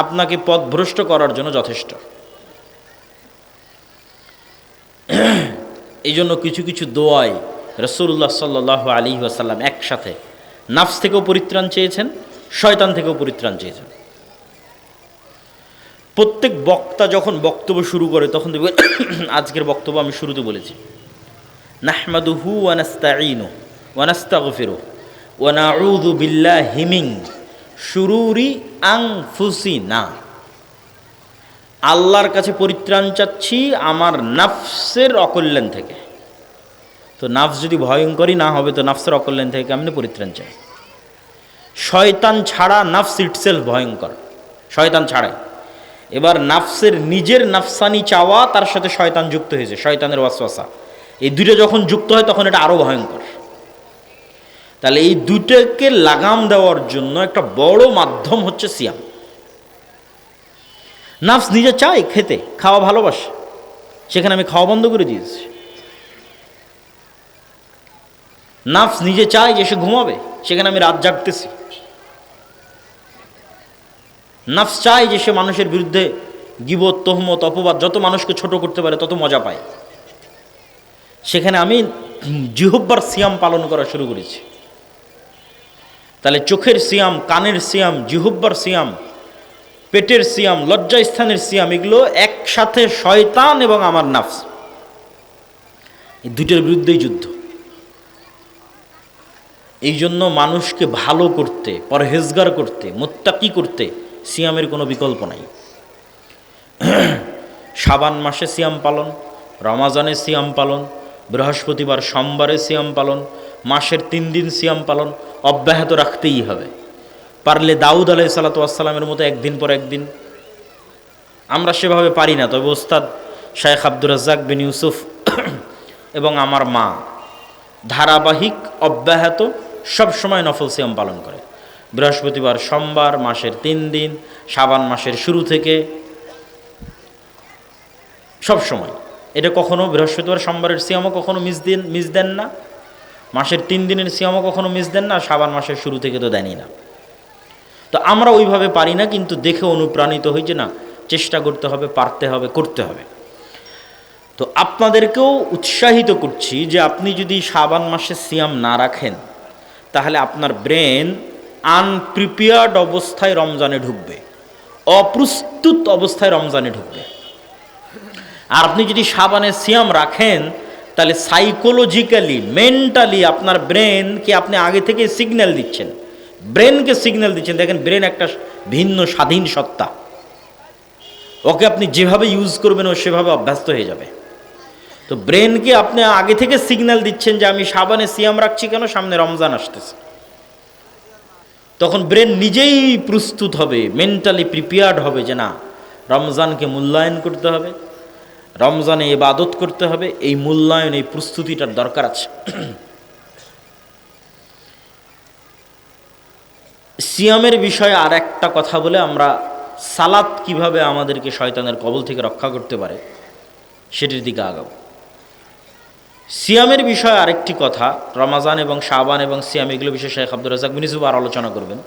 আপনাকে পথভ্রষ্ট করার জন্য যথেষ্ট। এই জন্য কিছু কিছু দোয়ায় রাসূলুল্লাহ সাল্লাল্লাহু আলাইহি ওয়াসাল্লাম একসাথে নাফস থেকেও পরিত্রাণ চেয়েছেন, শয়তান থেকেও পরিত্রাণ চেয়েছেন। প্রত্যেক বক্তা যখন বক্তব্য শুরু করে তখন দেখবেন, আজকের বক্তব্য আমি শুরুতে বলেছি, নাহমাদুহু ওয়া নাস্তাঈনুহু ওয়া নাস্তাগফিরুহু ওয়া নাউযু বিল্লাহি মিন শুরুরি আনফুসিনা। আল্লাহর কাছে পরিত্রাণ চাচ্ছি আমার নাফসের অকল্যাণ থেকে। তো নাফস যদি ভয়ঙ্করই না হবে তো নাফসের অকল্যাণ থেকে কেমনে পরিত্রাণ চাই? শয়তান ছাড়া নাফস ইটসেলফ ভয়ঙ্কর, শয়তান ছাড়াই। এবার নাফসের নিজের নাফসানি চাওয়া, তার সাথে শয়তান যুক্ত হয়েছে, শয়তানের ওয়াসওয়াসা, এই দুটো যখন যুক্ত হয় তখন এটা আরও ভয়ঙ্কর। তাহলে এই দুটোকে লাগাম দেওয়ার জন্য একটা বড় মাধ্যম হচ্ছে সিয়াম। নাফস নিজে চায় খেতে, খাওয়া ভালোবাসে, সেখানে আমি খাওয়া বন্ধ করে দিয়েছি। নাফস নিজে চায় যে সে ঘুমাবে, সেখানে আমি রাত জাগতেছি। নাফস চায় যে সে মানুষের বিরুদ্ধে গীবত, তহমত, অপবাদ, যত মানুষকে ছোট করতে পারে তত মজা পায়, সেখানে আমি জিহ্বার সিয়াম পালন করা শুরু করেছি। তাহলে চোখের সিয়াম, কানের সিয়াম, জিহ্বার সিয়াম, পেটের সিয়াম, লজ্জাস্থানের সিয়াম, এগুলো একসাথে শয়তান এবং আমার নাফস, এই দুটোর বিরুদ্ধেই যুদ্ধ। এই জন্য মানুষকে ভালো করতে, পরহেজগার করতে, মুত্তাকি করতে সিয়ামের কোনো বিকল্প নাই। শাবান মাসে সিয়াম পালন, রমাজানে সিয়াম পালন, বৃহস্পতিবার সোমবারে সিয়াম পালন, মাসের 3 দিন সিয়াম পালন অব্যাহত রাখতেই হবে। পারলে দাউদ আলাইহিস সালাতু ওয়াস সালামের মতো একদিন পর একদিন। আমরা সেভাবে পারি না, তবে ওস্তাদ শায়েখ আব্দুর রাজ্জাক বিন ইউসুফ এবং আমার মা ধারাবাহিক অব্যাহত সব সময় নফল সিয়াম পালন করে। বৃহস্পতিবার সোমবার, মাসের 3 দিন, শাবান মাসের শুরু থেকে সব সময়। এটা কখনো বৃহস্পতিবার সোমবারের সিয়ামও কখনো মিস দেন না, মাসের 3 দিনের সিয়ামও কখনো মিস দেন না, শাবান মাসের শুরু থেকে তো দেনই না। তো আমরা ওইভাবে পারি না, কিন্তু দেখে অনুপ্রাণিত হই যে না, চেষ্টা করতে হবে, পারতে হবে, করতে হবে। তো আপনাদেরকেও উৎসাহিত করছি যে আপনি যদি শাবান মাসে সিয়াম না রাখেন, তাহলে আপনার ব্রেন আনপ্রিপেয়ার্ড অবস্থায় রমজানে ঢুকবে, অপ্রস্তুত অবস্থায় রমজানে ঢুকবে। আর আপনি যদি শাবানে সিয়াম রাখেন, তাহলে সাইকোলজিক্যালি, মেন্টালি আপনার ব্রেনকে আপনি আগে থেকে সিগন্যাল দিচ্ছেন, ব্রেনকে সিগন্যাল দিচ্ছেন। দেখেন, ব্রেন একটা ভিন্ন স্বাধীন সত্তা, ওকে আপনি যেভাবে ইউজ করবেন ও সেভাবে অভ্যস্ত হয়ে যাবে। তো ব্রেনকে আপনি আগে থেকে সিগন্যাল দিচ্ছেন যে আমি শাবানে সিয়াম রাখছি কেন, সামনে রমজান আসতেছে। তখন ব্রেন নিজেই প্রস্তুত হবে, মেন্টালি প্রিপেয়ার্ড হবে যে না, রমজানকে মূল্যায়ন করতে হবে, রমজানে ইবাদত করতে হবে, এই মূল্যায়ন, এই প্রস্তুতিটার দরকার আছে। সিয়ামের বিষয়ে আর একটা কথা বলে আমরা সালাত কিভাবে আমাদেরকে শয়তানের কবল থেকে রক্ষা করতে পারে সেটির দিকে আগাবো। সিয়ামের বিষয়ে আরেকটি কথা, রমাজান এবং শাবান এবং সিয়াম, এগুলো বিষয়ে শেখ আব্দুর রাজ্জাক বিন ইউসুফ আর আলোচনা করবেন।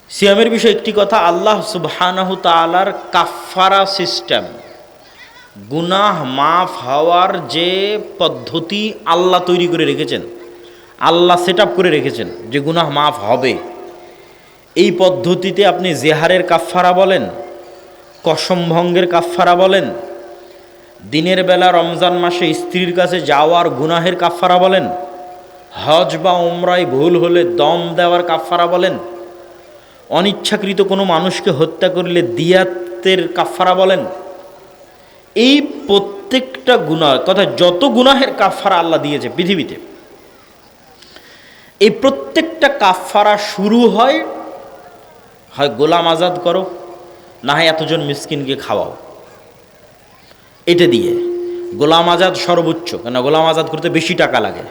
সিয়ামের বিষয়ে একটি কথা, আল্লাহ সুবহানাহু তাআলার কাফারা সিস্টেম, গুনাহ মাফ হওয়ার যে পদ্ধতি আল্লাহ তৈরি করে রেখেছেন, আল্লাহ সেট আপ করে রেখেছেন যে গুনাহ মাফ হবে। এই পদ্ধতিতে আপনি জেহারের কাফারা বলেন, কসম ভঙ্গের কাফারা বলেন, দিনের বেলা রমজান মাসে স্ত্রীর কাছে যাওয়ার গুনাহের কাফারা বলেন, হজ বা উমরায় ভুল হলে দম দেওয়ার কাফারা বলেন, অনিচ্ছাকৃত কোনো মানুষকে হত্যা করলে দিয়াতের কাফারা বলেন, এই প্রত্যেকটা গুনাহ, কথা যত গুনাহের কাফারা আল্লাহ দিয়েছে পৃথিবীতে, এই প্রত্যেকটা কাফারা শুরু হয় গোলাম আজাদ করো, না হয় এতজন মিসকিনকে খাওয়াও। এটা দিয়ে গোলাম আজাদ সর্বোচ্চ, কেন গোলাম আজাদ করতে বেশি টাকা লাগে,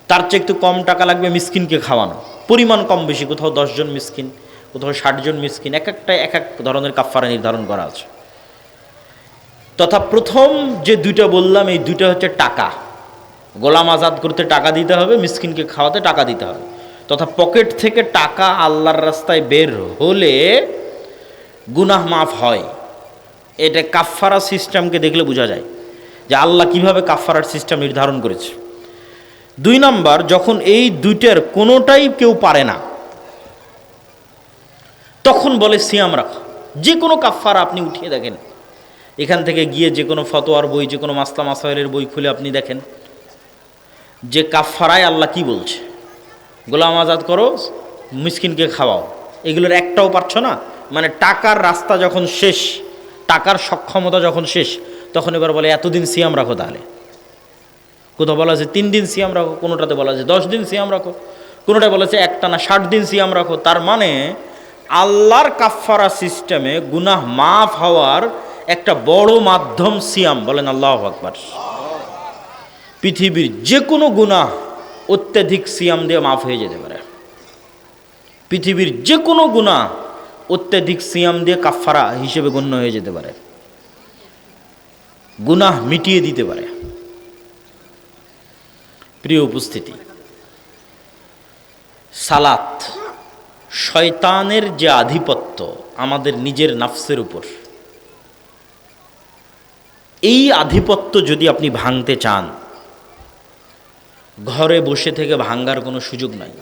তার চেয়ে একটু কম টাকা লাগবে মিসকিনকে খাওয়ানো, পরিমাণ কম বেশি, কোথাও 10 জন মিসকিন, কোথাও 60 জন মিসকিন, এক একটা এক এক ধরনের কাফারা নির্ধারণ করা আছে। তথা প্রথম যে দুইটা বললাম, এই দুইটা হচ্ছে টাকা, গোলাম আজাদ করতে টাকা দিতে হবে, মিসকিনকে খাওয়াতে টাকা দিতে হবে। তথা পকেট থেকে টাকা আল্লাহর রাস্তায় বের হলে গুনাহ মাফ হয়। এটা কাফারা সিস্টেমকে দেখলে বোঝা যায় যে আল্লাহ কিভাবে কাফারার সিস্টেম নির্ধারণ করেছে। 2 নাম্বার, যখন এই দুইটার কোনোটাই কেউ পারে না, তখন বলে সিয়াম রাখো। যে কোনো কাফারা আপনি উঠিয়ে দেখেন, এখান থেকে গিয়ে যে কোনো ফতোয়ার বই, যে কোনো মাসলা মাসাইলের বই খুলে আপনি দেখেন যে কাফারায় আল্লাহ কি বলছে, গোলাম আজাদ করো, মিসকিনকে খাওয়াও, এগুলোর একটাও পারছো না। মানে টাকার রাস্তা যখন শেষ, টাকার সক্ষমতা যখন শেষ, তখন এবার বলে এতদিন সিয়াম রাখো। তাহলে কোথাও বলা আছে 3 দিন সিয়াম রাখো, কোনোটাতে বলা আছে 10 দিন সিয়াম রাখো, কোনোটায় বলেছে একটানা 60 দিন সিয়াম রাখো। তার মানে আল্লাহর কাফারা সিস্টেমে গুনাহ মাফ হওয়ার একটা বড় মাধ্যম সিয়াম। বলেন আল্লাহু আকবার। পৃথিবীর যে কোনো গুনাহ অত্যাধিক সিয়াম দিয়ে মাফ হয়ে যেতে পারে। পৃথিবীর যে কোনো গুনাহ অত্যাধিক সিয়াম দিয়ে কাফারা হিসেবে গণ্য হয়ে যেতে পারে, গুনাহ মিটিয়ে দিতে পারে। প্রিয় উপস্থিতি, সালাত, শয়তানের যে আধিপত্য আমাদের নিজের নাফসের উপর, এই আধিপত্য যদি আপনি ভাঙতে চান, ঘরে বসে থেকে ভাঙ্গার কোনো সুযোগ নাই।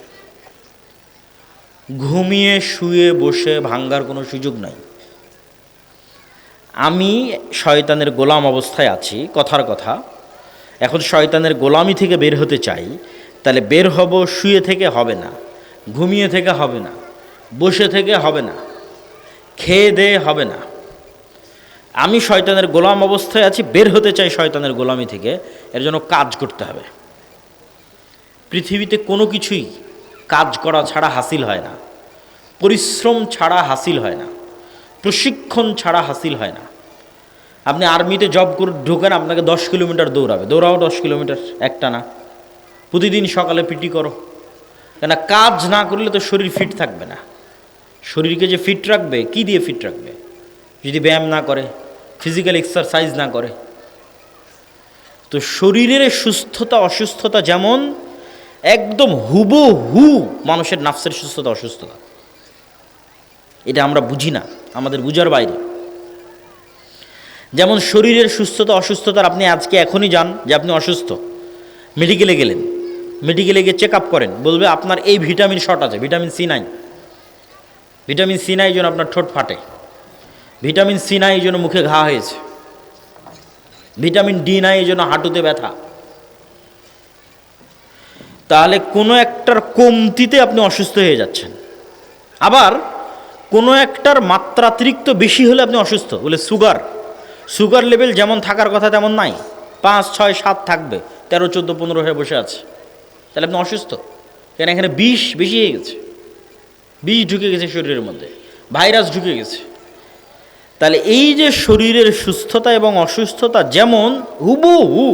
ঘুমিয়ে শুয়ে বসে ভাঙ্গার কোনো সুযোগ নাই। আমি শয়তানের গোলাম অবস্থায় আছি, কথার কথা। এখন শয়তানের গোলামি থেকে বের হতে চাই, তাহলে বের হব শুয়ে থেকে হবে না, ঘুমিয়ে থেকে হবে না, বসে থেকে হবে না, খেয়ে দেয়ে হবে না। আমি শয়তানের গোলাম অবস্থায় আছি, বের হতে চাই শয়তানের গোলামি থেকে, এর জন্য কাজ করতে হবে। পৃথিবীতে কোনো কিছুই কাজ করা ছাড়া হাসিল হয় না, পরিশ্রম ছাড়া হাসিল হয় না, প্রশিক্ষণ ছাড়া হাসিল হয় না। আপনি আর্মিতে জব করে ঢোকেন, আপনাকে 10 কিলোমিটার দৌড়াবে, দৌড়াও 10 কিলোমিটার একটা না, প্রতিদিন সকালে পিটি করো। কেন? কাজ না করলে তো শরীর ফিট থাকবে না। শরীরকে যে ফিট রাখবে, কি দিয়ে ফিট রাখবে? যদি ব্যায়াম না করে, ফিজিক্যাল এক্সারসাইজ না করে। তো শরীরের সুস্থতা অসুস্থতা যেমন একদম হুবহু মানুষের নাফসের সুস্থতা অসুস্থতা, এটা আমরা বুঝি না, আমাদের বুঝার বাইরে। যেমন শরীরের সুস্থতা অসুস্থতার, আপনি আজকে এখনই যান যে আপনি অসুস্থ, মেডিকেলে গেলেন, মেডিকেলে গিয়ে চেক আপ করেন, বলবে আপনার এই ভিটামিন শর্ট আছে, ভিটামিন সি নাই, ভিটামিন সি নাই এই জন্য আপনার ঠোঁট ফাটে, ভিটামিন সি নাই এই জন্য মুখে ঘা হয়েছে, ভিটামিন ডি নাই এই জন্য হাঁটুতে ব্যথা। তাহলে কোনো একটার কমতিতে আপনি অসুস্থ হয়ে যাচ্ছেন। আবার কোনো একটার মাত্রাতিরিক্ত বেশি হলে আপনি অসুস্থ। বলে সুগার, সুগার লেভেল যেমন থাকার কথা তেমন নাই, 5, 6, 7 থাকবে, 13, 14, 15 হয়ে বসে আছে, তাহলে আপনি অসুস্থ। কেন? এখানে বিষ বেশি হয়ে গেছে, বিষ ঢুকে গেছে শরীরের মধ্যে, ভাইরাস ঢুকে গেছে। তাহলে এই যে শরীরের সুস্থতা এবং অসুস্থতা যেমন হুবহু,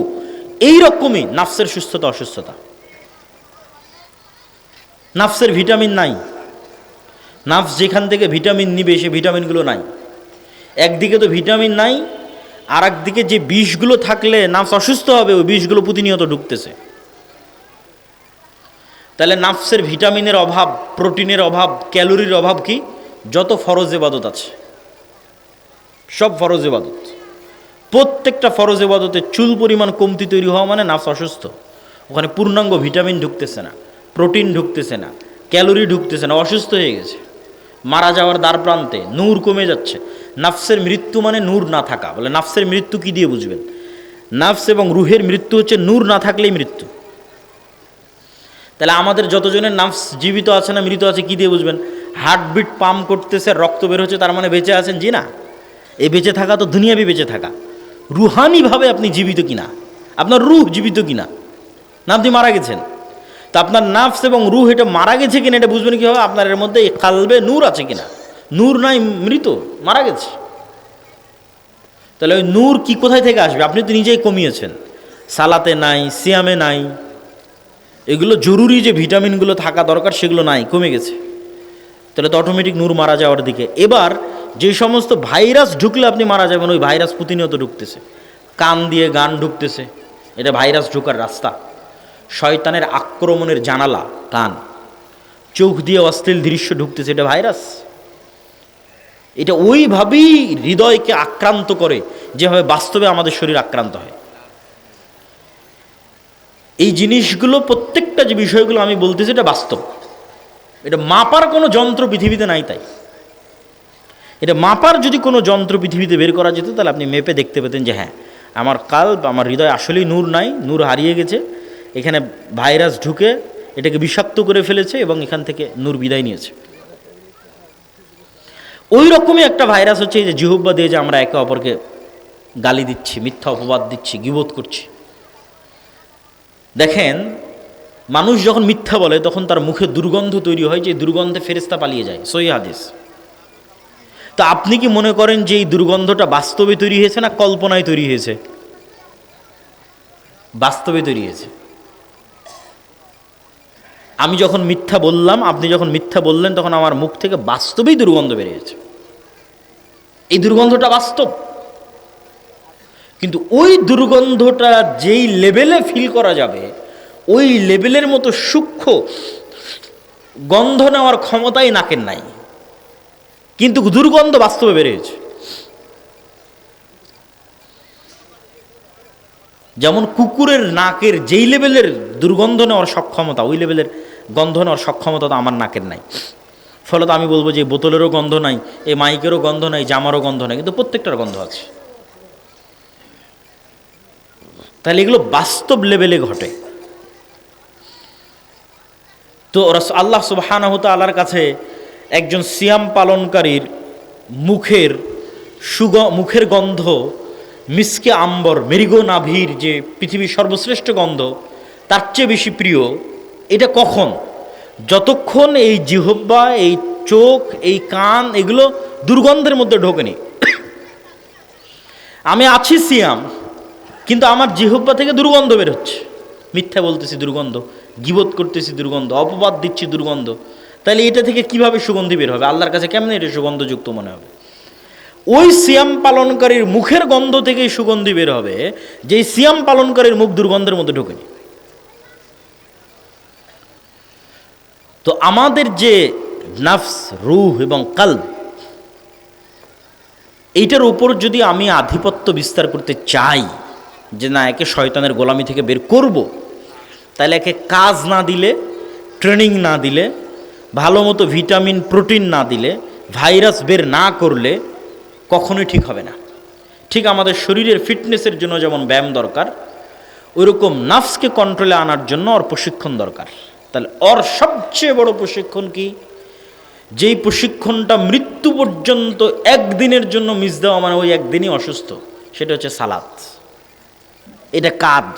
এইরকমই নাফসের সুস্থতা অসুস্থতা। নাফসের ভিটামিন নাই, নাফস যেখান থেকে ভিটামিন নিবে সে ভিটামিনগুলো নাই। একদিকে তো ভিটামিন নাই, আর একদিকে যে বিষগুলো থাকলে নাফস অসুস্থ হবে, ওই বিষগুলো প্রতিনিয়ত ঢুকতেছে। তাহলে নাফসের ভিটামিনের অভাব, প্রোটিনের অভাব, ক্যালোরির অভাব কি? যত ফরজ ইবাদত আছে সব ফরজ ইবাদত, প্রত্যেকটা ফরজ ইবাদতে চুল পরিমাণ কমতি তৈরি হওয়া মানে নাফস অসুস্থ। ওখানে পূর্ণাঙ্গ ভিটামিন ঢুকতেছে না, প্রোটিন ঢুকতেছে না, ক্যালোরি ঢুকতেছে না, অসুস্থ হয়ে গেছে, মারা যাওয়ার দ্বার প্রান্তে, নূর কমে যাচ্ছে। নাফসের মৃত্যু মানে নূর না থাকা। বলে নাফসের মৃত্যু কি দিয়ে বুঝবেন? নাফস এবং রুহের মৃত্যু হচ্ছে নূর না থাকলেই মৃত্যু। তাহলে আমাদের যতজনের নাফস জীবিত আছে না মৃত আছে কি দিয়ে বুঝবেন? হার্টবিট পাম্প করতেছে, রক্ত বের হচ্ছে, তার মানে বেঁচে আছেন? জি না। এই বেঁচে থাকা তো দুনিয়াবি বেঁচে থাকা, রুহানিভাবে আপনি জীবিত কিনা, আপনার রুহ জীবিত কিনা, না আপনি মারা গেছেন। তা আপনার নাফস এবং রুহ এটা মারা গেছে কিনা এটা বুঝবেন কীভাবে? আপনার এর মধ্যে কালবে নূর আছে কিনা। নূর নাই, মৃত, মারা গেছে। তাহলে ওই নূর কি কোথায় থেকে আসবে? আপনি তো নিজেই কমিয়েছেন, সালাতে নাই, সিয়ামে নাই, এগুলো জরুরি যে ভিটামিনগুলো থাকা দরকার সেগুলো নাই, কমে গেছে। তাহলে তো অটোমেটিক নূর মারা যাওয়ার দিকে। এবার যে সমস্ত ভাইরাস ঢুকলে আপনি মারা যাবেন, ওই ভাইরাস প্রতিনিয়ত ঢুকতেছে। কান দিয়ে গান ঢুকতেছে, এটা ভাইরাস ঢোকার রাস্তা। শয়তানের আক্রমণের জানালা কান, চোখ দিয়ে অশ্লীল দৃশ্য ঢুকতেছে, এটা ভাইরাস। এটা ওইভাবেই হৃদয়কে আক্রান্ত করে যেভাবে বাস্তবে আমাদের শরীর আক্রান্ত হয়। এই জিনিসগুলো প্রত্যেকটা যে বিষয়গুলো আমি বলতেছি এটা বাস্তব, এটা মাপার কোনো যন্ত্র পৃথিবীতে নাই। তাই এটা মাপার যদি কোনো যন্ত্র পৃথিবীতে বের করা যেত তাহলে আপনি মেপে দেখতে পেতেন যে হ্যাঁ, আমার কাল্ব, আমার হৃদয় আসলেই নূর নাই, নূর হারিয়ে গেছে, এখানে ভাইরাস ঢুকে এটাকে বিষাক্ত করে ফেলেছে এবং এখান থেকে নূর বিদায় নিয়েছে। ওই রকমই একটা ভাইরাস হচ্ছে এই যে জিহ্বা দিয়ে যে আমরা একে অপরকে গালি দিচ্ছি, মিথ্যা অপবাদ দিচ্ছি, গীবত করছি। দেখেন, মানুষ যখন মিথ্যা বলে তখন তার মুখে দুর্গন্ধ তৈরি হয়, যে দুর্গন্ধে ফেরেশতা পালিয়ে যায়, সহিহ হাদিস। তো আপনি কি মনে করেন যে এই দুর্গন্ধটা বাস্তবে তৈরি হয়েছে না কল্পনায় তৈরি হয়েছে? বাস্তবে তৈরি হয়েছে। আমি যখন মিথ্যা বললাম, আপনি যখন মিথ্যা বললেন, তখন আমার মুখ থেকে বাস্তবেই দুর্গন্ধ বেরিয়েছে। এই দুর্গন্ধটা বাস্তব। কিন্তু ওই দুর্গন্ধটা যেই লেভেলে ফিল করা যাবে, ওই লেভেলের মতো সূক্ষ্ম গন্ধ নেওয়ার ক্ষমতাই নাকের নাই, কিন্তু দুর্গন্ধ বাস্তবে বেরিয়েছে। যেমন কুকুরের নাকের যেই লেভেলের দুর্গন্ধ নেওয়ার সক্ষমতা, ওই লেভেলের গন্ধ নেওয়ার সক্ষমতা তো আমার নাকের নাই। ফলত আমি বলবো যে বোতলেরও গন্ধ নাই, এই মাইকেরও গন্ধ নাই, জামারও গন্ধ নাই, কিন্তু প্রত্যেকটার গন্ধ আছে। তাহলে এগুলো বাস্তব লেভেলে ঘটে। তো আল্লাহ সুবহানাহু ওয়া তাআলার কাছে একজন সিয়াম পালনকারীর মুখের গন্ধ মিসকে আম্বর, মেরিগো নাভির যে পৃথিবীর সর্বশ্রেষ্ঠ গন্ধ, তার চেয়ে বেশি প্রিয়। এটা কখন? যতক্ষণ এই জিহ্বা, এই চোখ, এই কান এগুলো দুর্গন্ধের মধ্যে ঢোকেনি। আমি আছি সিয়াম, কিন্তু আমার জিহ্বা থেকে দুর্গন্ধ বের হচ্ছে, মিথ্যা বলতেছি দুর্গন্ধ, গীবত করতেছি দুর্গন্ধ, অপবাদ দিচ্ছি দুর্গন্ধ। তাহলে এটা থেকে কিভাবে সুগন্ধি বের হবে? আল্লাহর কাছে কেমনে এটা সুগন্ধযুক্ত মনে হবে? ওই সিয়াম পালনকারীর মুখের গন্ধ থেকেই সুগন্ধি বের হবে, যে সিয়াম পালনকারীর মুখ দুর্গন্ধের মধ্যে ঢোকেনি। তো আমাদের যে নফস, রূহ এবং কলব, এইটার উপর যদি আমি আধিপত্য বিস্তার করতে চাই, যে না একে শয়তানের গোলামি থেকে বের করব, তাহলে একে কাজ না দিলে, ট্রেনিং না দিলে, ভালো মতো ভিটামিন প্রোটিন না দিলে, ভাইরাস বের না করলে কখনোই ঠিক হবে না। ঠিক আমাদের শরীরের ফিটনেসের জন্য যেমন ব্যায়াম দরকার, ওইরকম নফসকে কন্ট্রোলে আনার জন্য ওর প্রশিক্ষণ দরকার। তাহলে ওর সবচেয়ে বড় প্রশিক্ষণ কি? যেই প্রশিক্ষণটা মৃত্যু পর্যন্ত একদিনের জন্য মিস দেওয়া মানে ওই একদিনই অসুস্থ, সেটা হচ্ছে সালাত। এটা কাজ,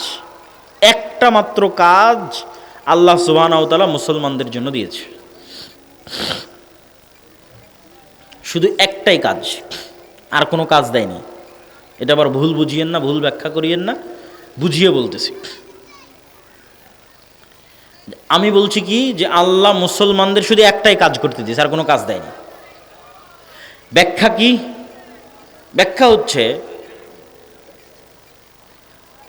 একটা মাত্র কাজ আল্লাহ সুবহানাহু ওয়া তাআলা মুসলমানদের জন্য দিয়েছে, শুধু একটাই কাজ, আর কোনো কাজ দেয়নি। এটা আবার ভুল বুঝিয়েন না, ভুল ব্যাখ্যা করিয়েন না, বুঝিয়ে বলতেছি। আমি বলছি কি, যে আল্লাহ মুসলমানদের শুধু একটাই কাজ করতে দিয়েছে, আর কোনো কাজ দেয়নি। ব্যাখ্যা কি? ব্যাখ্যা হচ্ছে,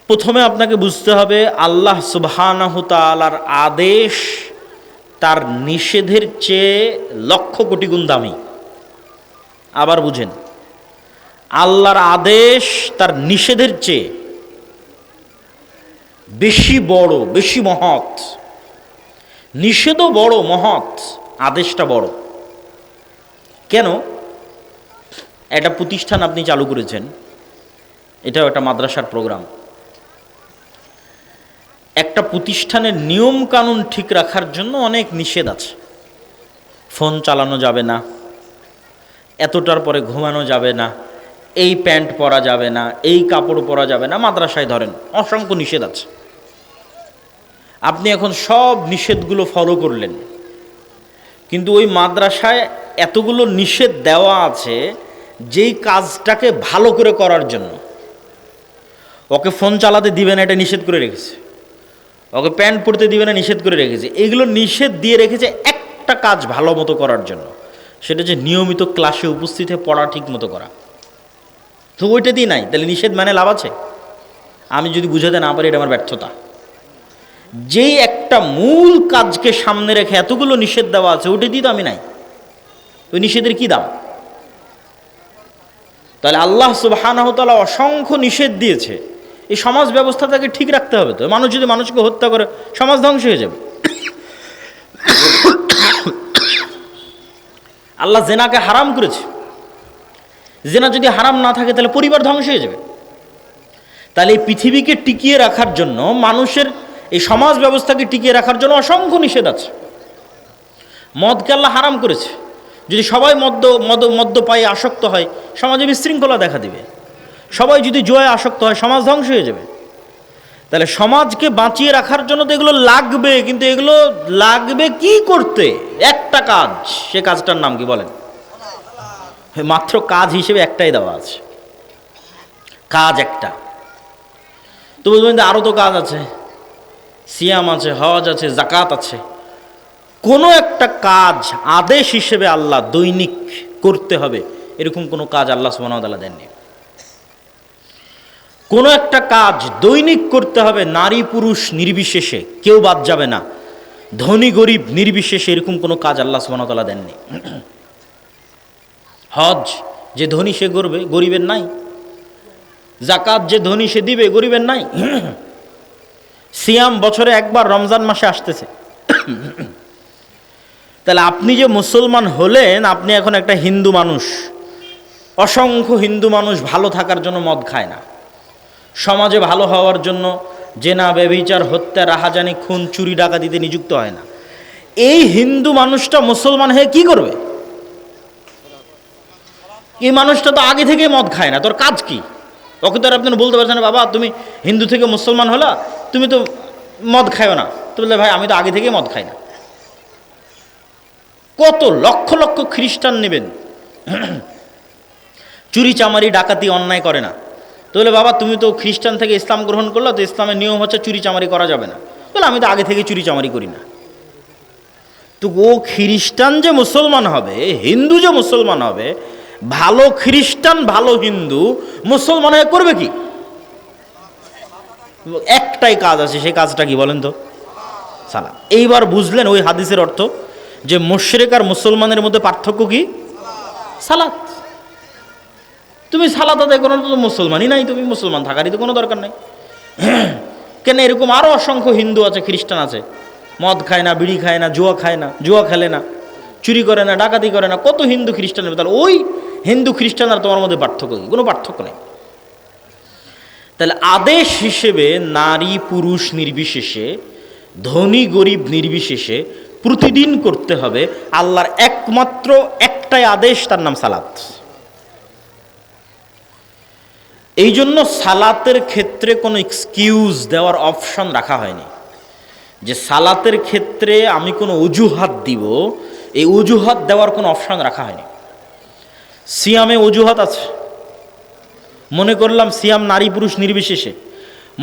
প্রথমে আপনাকে বুঝতে হবে আল্লাহ সুবহানাহু তাআলার আদেশ তার নিষেধের চেয়ে লক্ষ কোটি গুণ দামি। আবার বুঝেন, আল্লাহর আদেশ তার নিষেধের চেয়ে বেশি বড়, বেশি মহৎ। নিষেধও বড় মহৎ, আদেশটা বড়। কেন? একটা প্রতিষ্ঠান আপনি চালু করেছেন, এটাও একটা মাদ্রাসার প্রোগ্রাম। একটা প্রতিষ্ঠানের নিয়ম কানুন ঠিক রাখার জন্য অনেক নিষেধ আছে। ফোন চালানো যাবে না, এতটার পরে ঘুমানো যাবে না, এই প্যান্ট পরা যাবে না, এই কাপড় পরা যাবে না। মাদ্রাসায় ধরেন অসংখ্য নিষেধ আছে। আপনি এখন সব নিষেধগুলো ফলো করলেন, কিন্তু ওই মাদ্রাসায় এতগুলো নিষেধ দেওয়া আছে যেই কাজটাকে ভালো করে করার জন্য। ওকে ফোন চালাতে দিবে না, এটা নিষেধ করে রেখেছে। ওকে প্যান্ট পরতে দিবে না, নিষেধ করে রেখেছে। এগুলো নিষেধ দিয়ে রেখেছে একটা কাজ ভালো মতো করার জন্য, সেটা যে নিয়মিত ক্লাসে উপস্থিত হয়ে পড়া ঠিক মতো করা। তো ওইটা দিয়ে নাই, তাহলে নিষেধ মানে লাভ আছে? আমি যদি বুঝাতে না পারি, এটা আমার ব্যর্থতা। যেই একটা মূল কাজকে সামনে রেখে এতগুলো নিষেধ দেওয়া আছে, ওইটা দিয়ে তো আমি নাই, ওই নিষেধের কি দাম? তাহলে আল্লাহ সুবহানাহু ওয়া তাআলা অসংখ্য নিষেধ দিয়েছে, এই সমাজ ব্যবস্থাটাকে ঠিক রাখতে হবে। তো মানুষ যদি মানুষকে হত্যা করে, সমাজ ধ্বংস হয়ে যাবে। আল্লাহ জেনাকে হারাম করেছে, জেনা যদি হারাম না থাকে তাহলে পরিবার ধ্বংস হয়ে যাবে। তাহলে এই পৃথিবীকে টিকিয়ে রাখার জন্য, মানুষের এই সমাজ ব্যবস্থাকে টিকিয়ে রাখার জন্য অসংখ্য নিষেধ আছে। মদকে আল্লাহ হারাম করেছে। যদি সবাই মদ্যপায়ে আসক্ত হয়, সমাজে বিশৃঙ্খলা দেখা দিবে। সবাই যদি জুয়ায় আসক্ত হয়, সমাজ ধ্বংস হয়ে যাবে। তাহলে সমাজকে বাঁচিয়ে রাখার জন্য তো এগুলো লাগবে, কিন্তু এগুলো লাগবে কি করতে? একটা কাজ, সে কাজটার নাম কি বলেন? মাত্র কাজ হিসেবে একটাই দেওয়া আছে, কাজ একটা। তো বলবেন আরও তো কাজ আছে, সিয়াম আছে, হজ আছে, যাকাত আছে। কোনো একটা কাজ আদেশ হিসেবে আল্লাহ দৈনিক করতে হবে, এরকম কোনো কাজ আল্লাহ সুবহানাহু ওয়া তাআলা দেননি। কোনো একটা কাজ দৈনিক করতে হবে, নারী পুরুষ নির্বিশেষে, কেউ বাদ যাবে না, ধনী গরিব নির্বিশেষে, এরকম কোনো কাজ আল্লাহ সুবহানাহু ওয়া তাআলা দেননি। হজ যে ধনী সে করবে, গরিবের নাই। যাকাত যে ধনী সে দিবে, গরিবের নাই। সিয়াম বছরে একবার রমজান মাসে আসতেছে, তাহলে আপনি যে মুসলমান হলেন, আপনি এখন একটা হিন্দু মানুষ। অসংখ্য হিন্দু মানুষ ভালো থাকার জন্য মদ খায় না, সমাজে ভালো হওয়ার জন্য জেনা, ব্যভিচার, হত্যা, রাহাজানি, খুন, চুরি, ডাকাতিতে নিযুক্ত হয় না। এই হিন্দু মানুষটা মুসলমান হয়ে কি করবে? এই মানুষটা তো আগে থেকে মদ খায় না, তোর কাজ কি? ওকে তো আর আপনি বলতে পারছেন না, বাবা তুমি হিন্দু থেকে মুসলমান হলা, তুমি তো মদ খায়ও না। তো বললে, ভাই আমি তো আগে থেকে মদ খাই না। কত লক্ষ লক্ষ খ্রিস্টান নেবেন, চুরি, চামারি, ডাকাতি, অন্যায় করে না। তো বলে, বাবা তুমি তো খ্রিস্টান থেকে ইসলাম গ্রহণ করলো, তো ইসলামের নিয়ম হচ্ছে চুরি চামারি করা যাবে না। বলে, আমি তো আগে থেকে চুরি চামারি করি না। তো ও খ্রিস্টান যে মুসলমান হবে, হিন্দু যে মুসলমান হবে, ভালো খ্রিস্টান ভালো হিন্দু মুসলমান হয়ে করবে কি? একটাই কাজ আছে, সেই কাজটা কি বলেন তো? সালাত। এইবার বুঝলেন ওই হাদিসের অর্থ, যে মুশরিক আর মুসলমানের মধ্যে পার্থক্য কি? সালাত। তুমি সালাত আদায় করো তো মুসলমানই নাই, তুমি মুসলমান থাকারই তো কোনো দরকার নাই। কেন এরকম আরো অসংখ্য হিন্দু আছে, খ্রিস্টান আছে, মদ খায় না, বিড়ি খায় না, জুয়া খায় না, জুয়া খেলে না, চুরি করে না, ডাকাতি করে না, কত হিন্দু খ্রিস্টান। তাহলে ওই হিন্দু খ্রিস্টান আর তোমার মধ্যে পার্থক্য কি? কোনো পার্থক্য নেই। তাহলে আদেশ হিসেবে নারী পুরুষ নির্বিশেষে, ধনী গরিব নির্বিশেষে প্রতিদিন করতে হবে আল্লাহর একমাত্র একটাই আদেশ, তার নাম সালাত। এই জন্য সালাতের ক্ষেত্রে কোনো এক্সকিউজ দেওয়ার অপশন রাখা হয়নি, যে সালাতের ক্ষেত্রে আমি কোনো অজুহাত দিব, এই অজুহাত দেওয়ার কোনো অপশন রাখা হয়নি। সিয়ামে অজুহাত আছে, মনে করলাম সিয়াম নারী পুরুষ নির্বিশেষে,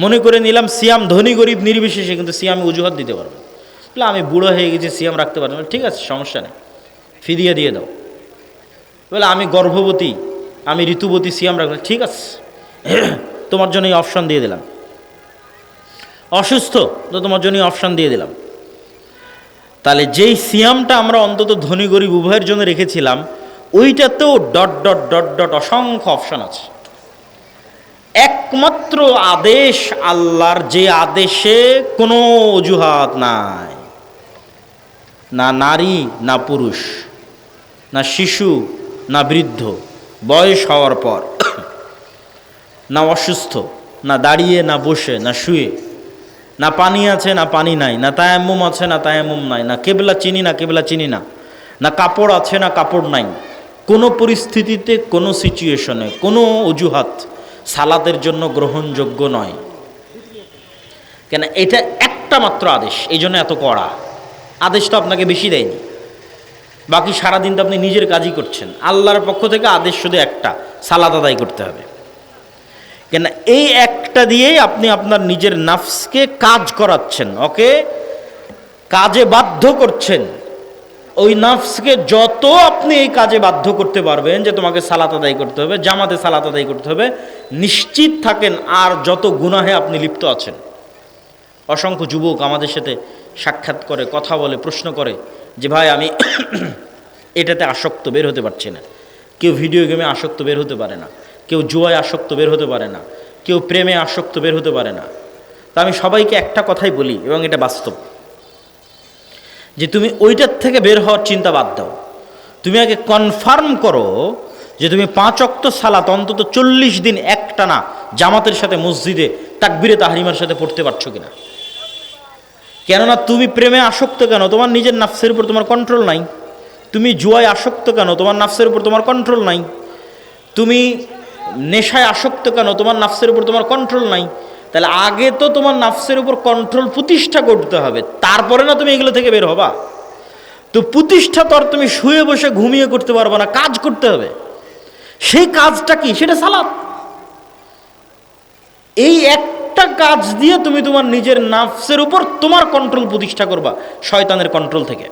মনে করে নিলাম সিয়াম ধনী গরিব নির্বিশেষে, কিন্তু সিয়ামে অজুহাত দিতে পারবে। বলে, আমি বুড়ো হয়ে গেছি, সিয়াম রাখতে পারবো না। ঠিক আছে, সমস্যা নেই, ফিদিয়া দিয়ে দাও। বলে, আমি গর্ভবতী, আমি ঋতুবতী, সিয়াম রাখবো। ঠিক আছে, তোমার জন্য এই অপশন দিয়ে দিলাম। অসুস্থ, তো তোমার জন্য অপশন দিয়ে দিলাম। তাহলে যেই সিয়ামটা আমরা অন্তত ধনী গরিব উভয়ের জন্য রেখেছিলাম, ওইটাতেও ডট ডট ডট ডট অসংখ্য অপশন আছে। একমাত্র আদেশ আল্লাহর, যে আদেশে কোনো অজুহাত নাই, না নারী না পুরুষ, না শিশু না বৃদ্ধ, বয়স হওয়ার পর, না অসুস্থ, না দাঁড়িয়ে না বসে না শুয়ে, না পানি আছে না পানি নাই, না তায়াম্মুম আছে না তায়াম্মুম নাই, না কেবলা চিনি না কেবলা চিনি না, না কাপড় আছে না কাপড় নাই, কোনো পরিস্থিতিতে কোনো সিচুয়েশনে কোনো অজুহাত সালাতের জন্য গ্রহণযোগ্য নয়। কেন? এটা একটা মাত্র আদেশ, এই জন্য এত কড়া। আদেশটা আপনাকে বেশি দেয়নি, বাকি সারাদিন তো আপনি নিজের কাজই করছেন। আল্লাহর পক্ষ থেকে আদেশ শুধু একটা, সালাত আদায় করতে হবে। কেন? এই একটা দিয়েই আপনি আপনার নিজের নাফসকে কাজ করাচ্ছেন, ওকে কাজে বাধ্য করছেন। ওই নাফসকে যত আপনি এই কাজে বাধ্য করতে পারবেন যে তোমাকে সালাত আদায় করতে হবে, জামাতে সালাত আদায় করতে হবে, নিশ্চিত থাকেন আর যত গুনাহে আপনি লিপ্ত আছেন। অসংখ্য যুবক আমাদের সাথে সাক্ষাৎ করে, কথা বলে, প্রশ্ন করে যে ভাই আমি এটাতে আসক্ত, বের হতে পারছি না। কেউ ভিডিও গেমে আসক্ত, বের হতে পারে না। কেউ জুয়ায় আসক্ত, বের হতে পারে না। কেউ প্রেমে আসক্ত, বের হতে পারে না। তা আমি সবাইকে একটা কথাই বলি, এবং এটা বাস্তব, যে তুমি ওইটার থেকে বের হওয়ার চিন্তা বাদ দাও। তুমি আগে কনফার্ম করো যে তুমি 5 ওয়াক্ত সালাত অন্তত 40 দিন একটানা জামাতের সাথে মসজিদে তাকবীরে তাহরিমার সাথে পড়তে পারছো কিনা। কেননা তুমি প্রেমে আসক্ত কেন? তোমার নিজের নাফসের উপর তোমার কন্ট্রোল নাই। তুমি জুয়ায় আসক্ত কেন? তোমার নাফসের উপর তোমার কন্ট্রোল নাই। তুমি নেশায় আসক্ত কেন? তোমার নাফসের উপর তোমার কন্ট্রোল নাই। তাহলে আগে তো তোমার নাফসের উপর কন্ট্রোল প্রতিষ্ঠা করতে হবে, তারপরে না তুমি এগুলো থেকে বের হবা। তো প্রতিষ্ঠা তো আর তুমি শুয়ে বসে ঘুমিয়ে করতে পারবে না, কাজ করতে হবে। সেই কাজটা কি? সেটা সালাত। এই একটা কাজ দিয়ে তুমি তোমার নিজের নাফসের উপর তোমার কন্ট্রোল প্রতিষ্ঠা করবা শয়তানের কন্ট্রোল থেকে।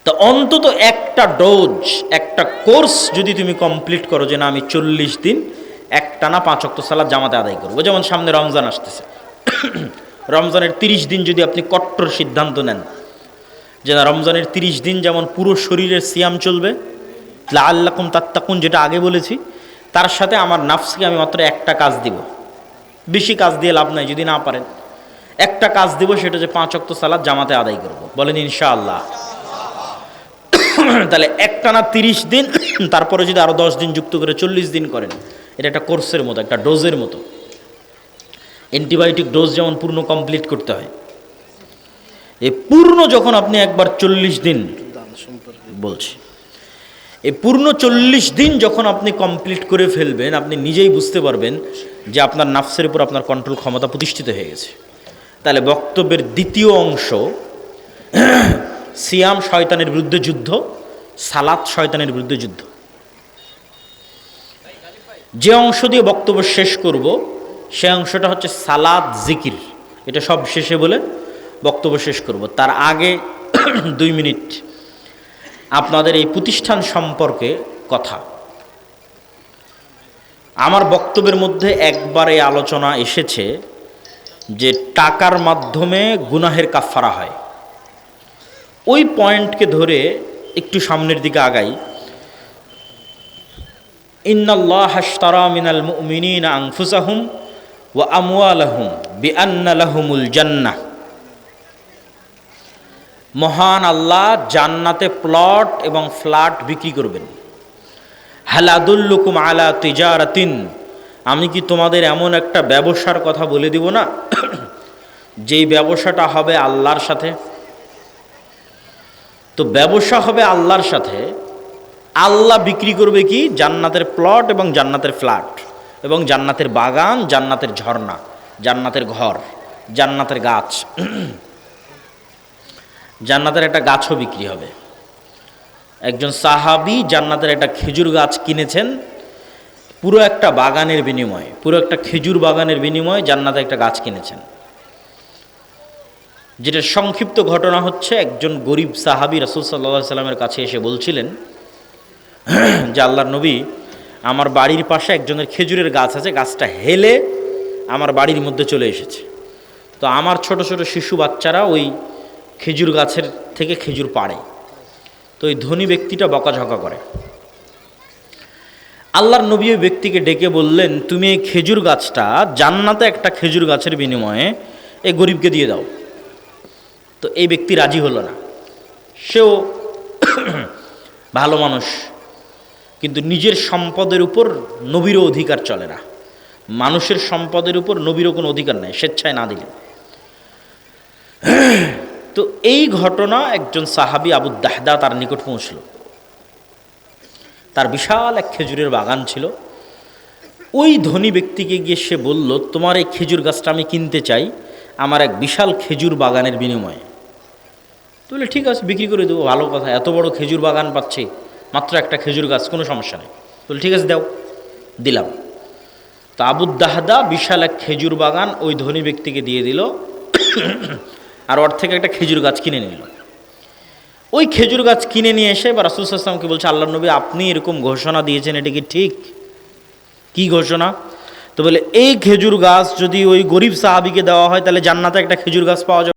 তো অন্তত একটা ডোজ, একটা কোর্স যদি তুমি কমপ্লিট করো যে না আমি 40 দিন একটানা 5 ওয়াক্ত সালাত জামাতে আদায় করবো। যেমন সামনে রমজান আসতেছে, রমজানের 30 দিন যদি আপনি কট্টর সিদ্ধান্ত নেন যে না রমজানের 30 দিন যেমন পুরো শরীরের সিয়াম চলবে, লাআল্লাকুম তাত্তাকুন যেটা আগে বলেছি, তার সাথে আমার নাফসকে আমি মাত্র একটা কাজ দিব, বেশি কাজ দিয়ে লাভ নাই। যদি না পারেন একটা কাজ দেব, সেটা যে 5 ওয়াক্ত সালাত জামাতে আদায় করব। বলেন ইনশাআল্লাহ। তাহলে একটানা 30 দিন, তারপরে যদি আরো 10 দিন যুক্ত করে 40 দিন করেন, এটা একটা কোর্সের মতো, একটা ডোজের মতো। অ্যান্টিবায়োটিক ডোজ যেমন পূর্ণ কমপ্লিট করতে হয়, এই পূর্ণ যখন আপনি একবার 40 দিন বলছি, এই পূর্ণ 40 দিন যখন আপনি কমপ্লিট করে ফেলবেন, আপনি নিজেই বুঝতে পারবেন যে আপনার নাফসের উপর আপনার কন্ট্রোল ক্ষমতা প্রতিষ্ঠিত হয়ে গেছে। তাহলে বক্তব্যের দ্বিতীয় অংশ, সিয়াম শয়তানের বিরুদ্ধে যুদ্ধ, সালাত শয়তানের বিরুদ্ধে যুদ্ধ। যে অংশ দিয়ে বক্তব্য শেষ করব সে অংশটা হচ্ছে সালাত জিকির। এটা সব শেষে বলে বক্তব্য শেষ করব। তার আগে 2 মিনিট আপনাদের এই প্রতিষ্ঠান সম্পর্কে কথা। আমার বক্তব্যের মধ্যে একবার এই আলোচনা এসেছে যে টাকার মাধ্যমে গুনাহের কাফারা হয়। ওই পয়েন্টকে ধরে একটু সামনের দিকে আগাই। ইন্নাল্লাহা আশতারা মিনাল মুমিনিনা আনফুসাহুম ওয়া আমওয়ালাহুম বিআন্না লাহুমুল জান্নাহ। মহান আল্লাহ জান্নাতে প্লট এবং ফ্ল্যাট বিক্রি করবেন। হাল আদুল্লুকুম আলা তিজারাতিন, আমি কি তোমাদের এমন একটা ব্যবসার কথা বলে দিব না যেই ব্যবসাটা হবে আল্লাহর সাথে। তো ব্যবসা হবে আল্লাহর সাথে, আল্লাহ বিক্রি করবে কি? জান্নাতের প্লট এবং জান্নাতের ফ্ল্যাট এবং জান্নাতের বাগান, জান্নাতের ঝর্ণা, জান্নাতের ঘর, জান্নাতের গাছ। জান্নাতের একটা গাছও বিক্রি হবে। একজন সাহাবী জান্নাতের একটা খেজুর গাছ কিনেছেন পুরো একটা বাগানের বিনিময়ে, পুরো একটা খেজুর বাগানের বিনিময়ে জান্নাতে একটা গাছ কিনেছেন। যেটার সংক্ষিপ্ত ঘটনা হচ্ছে, একজন গরিব সাহাবী রাসূল সাল্লাল্লাহু আলাইহি সাল্লামের কাছে এসে বলছিলেন যে আল্লাহর নবী, আমার বাড়ির পাশে একজনের খেজুরের গাছ আছে, গাছটা হেলে আমার বাড়ির মধ্যে চলে এসেছে। তো আমার ছোট ছোট শিশু বাচ্চারা ওই খেজুর গাছের থেকে খেজুর পাড়ে। তো ওই ধনী ব্যক্তিটা বকাঝকা করে। আল্লাহর নবী ওই ব্যক্তিকে ডেকে বললেন, তুমি এই খেজুর গাছটা জান্নাতে একটা খেজুর গাছের বিনিময়ে এই গরিবকে দিয়ে দাও। তো এই ব্যক্তি রাজি হলো না। সেও ভালো মানুষ, কিন্তু নিজের সম্পদের উপর নবীরও অধিকার চলে না। মানুষের সম্পদের উপর নবীরও কোনো অধিকার নেই, স্বেচ্ছায় না দিলে। তো এই ঘটনা একজন সাহাবী আবু দাহদা তার নিকট পৌঁছল। তার বিশাল এক খেজুরের বাগান ছিল। ওই ধনী ব্যক্তিকে গিয়ে সে বলল, তোমার এই খেজুর গাছটা আমি কিনতে চাই আমার এক বিশাল খেজুর বাগানের বিনিময়ে। তো বলে ঠিক আছে, বিক্রি করে দেবো, ভালো কথা, এত বড় খেজুর বাগান পাচ্ছি, মাত্র একটা খেজুর গাছ, কোনো সমস্যা নেই। বলে ঠিক আছে, দাও, দিলাম। তো আবু দাহদা বিশাল এক খেজুর বাগান ওই ধনী ব্যক্তিকে দিয়ে দিল, আর ওর থেকে একটা খেজুর গাছ কিনে নিল। ওই খেজুর গাছ কিনে নিয়ে এসে বা রাসূল সাল্লাল্লাহু আলাইহি ওয়াসাল্লামকে বলছে, আল্লাহর নবী, আপনি এরকম ঘোষণা দিয়েছেন, এটা কি ঠিক? কি ঘোষণা? তো বলে, এই খেজুর গাছ যদি ওই গরিব সাহাবীকে দেওয়া হয় তাহলে জান্নাতে একটা খেজুর গাছ পাওয়া যাবে।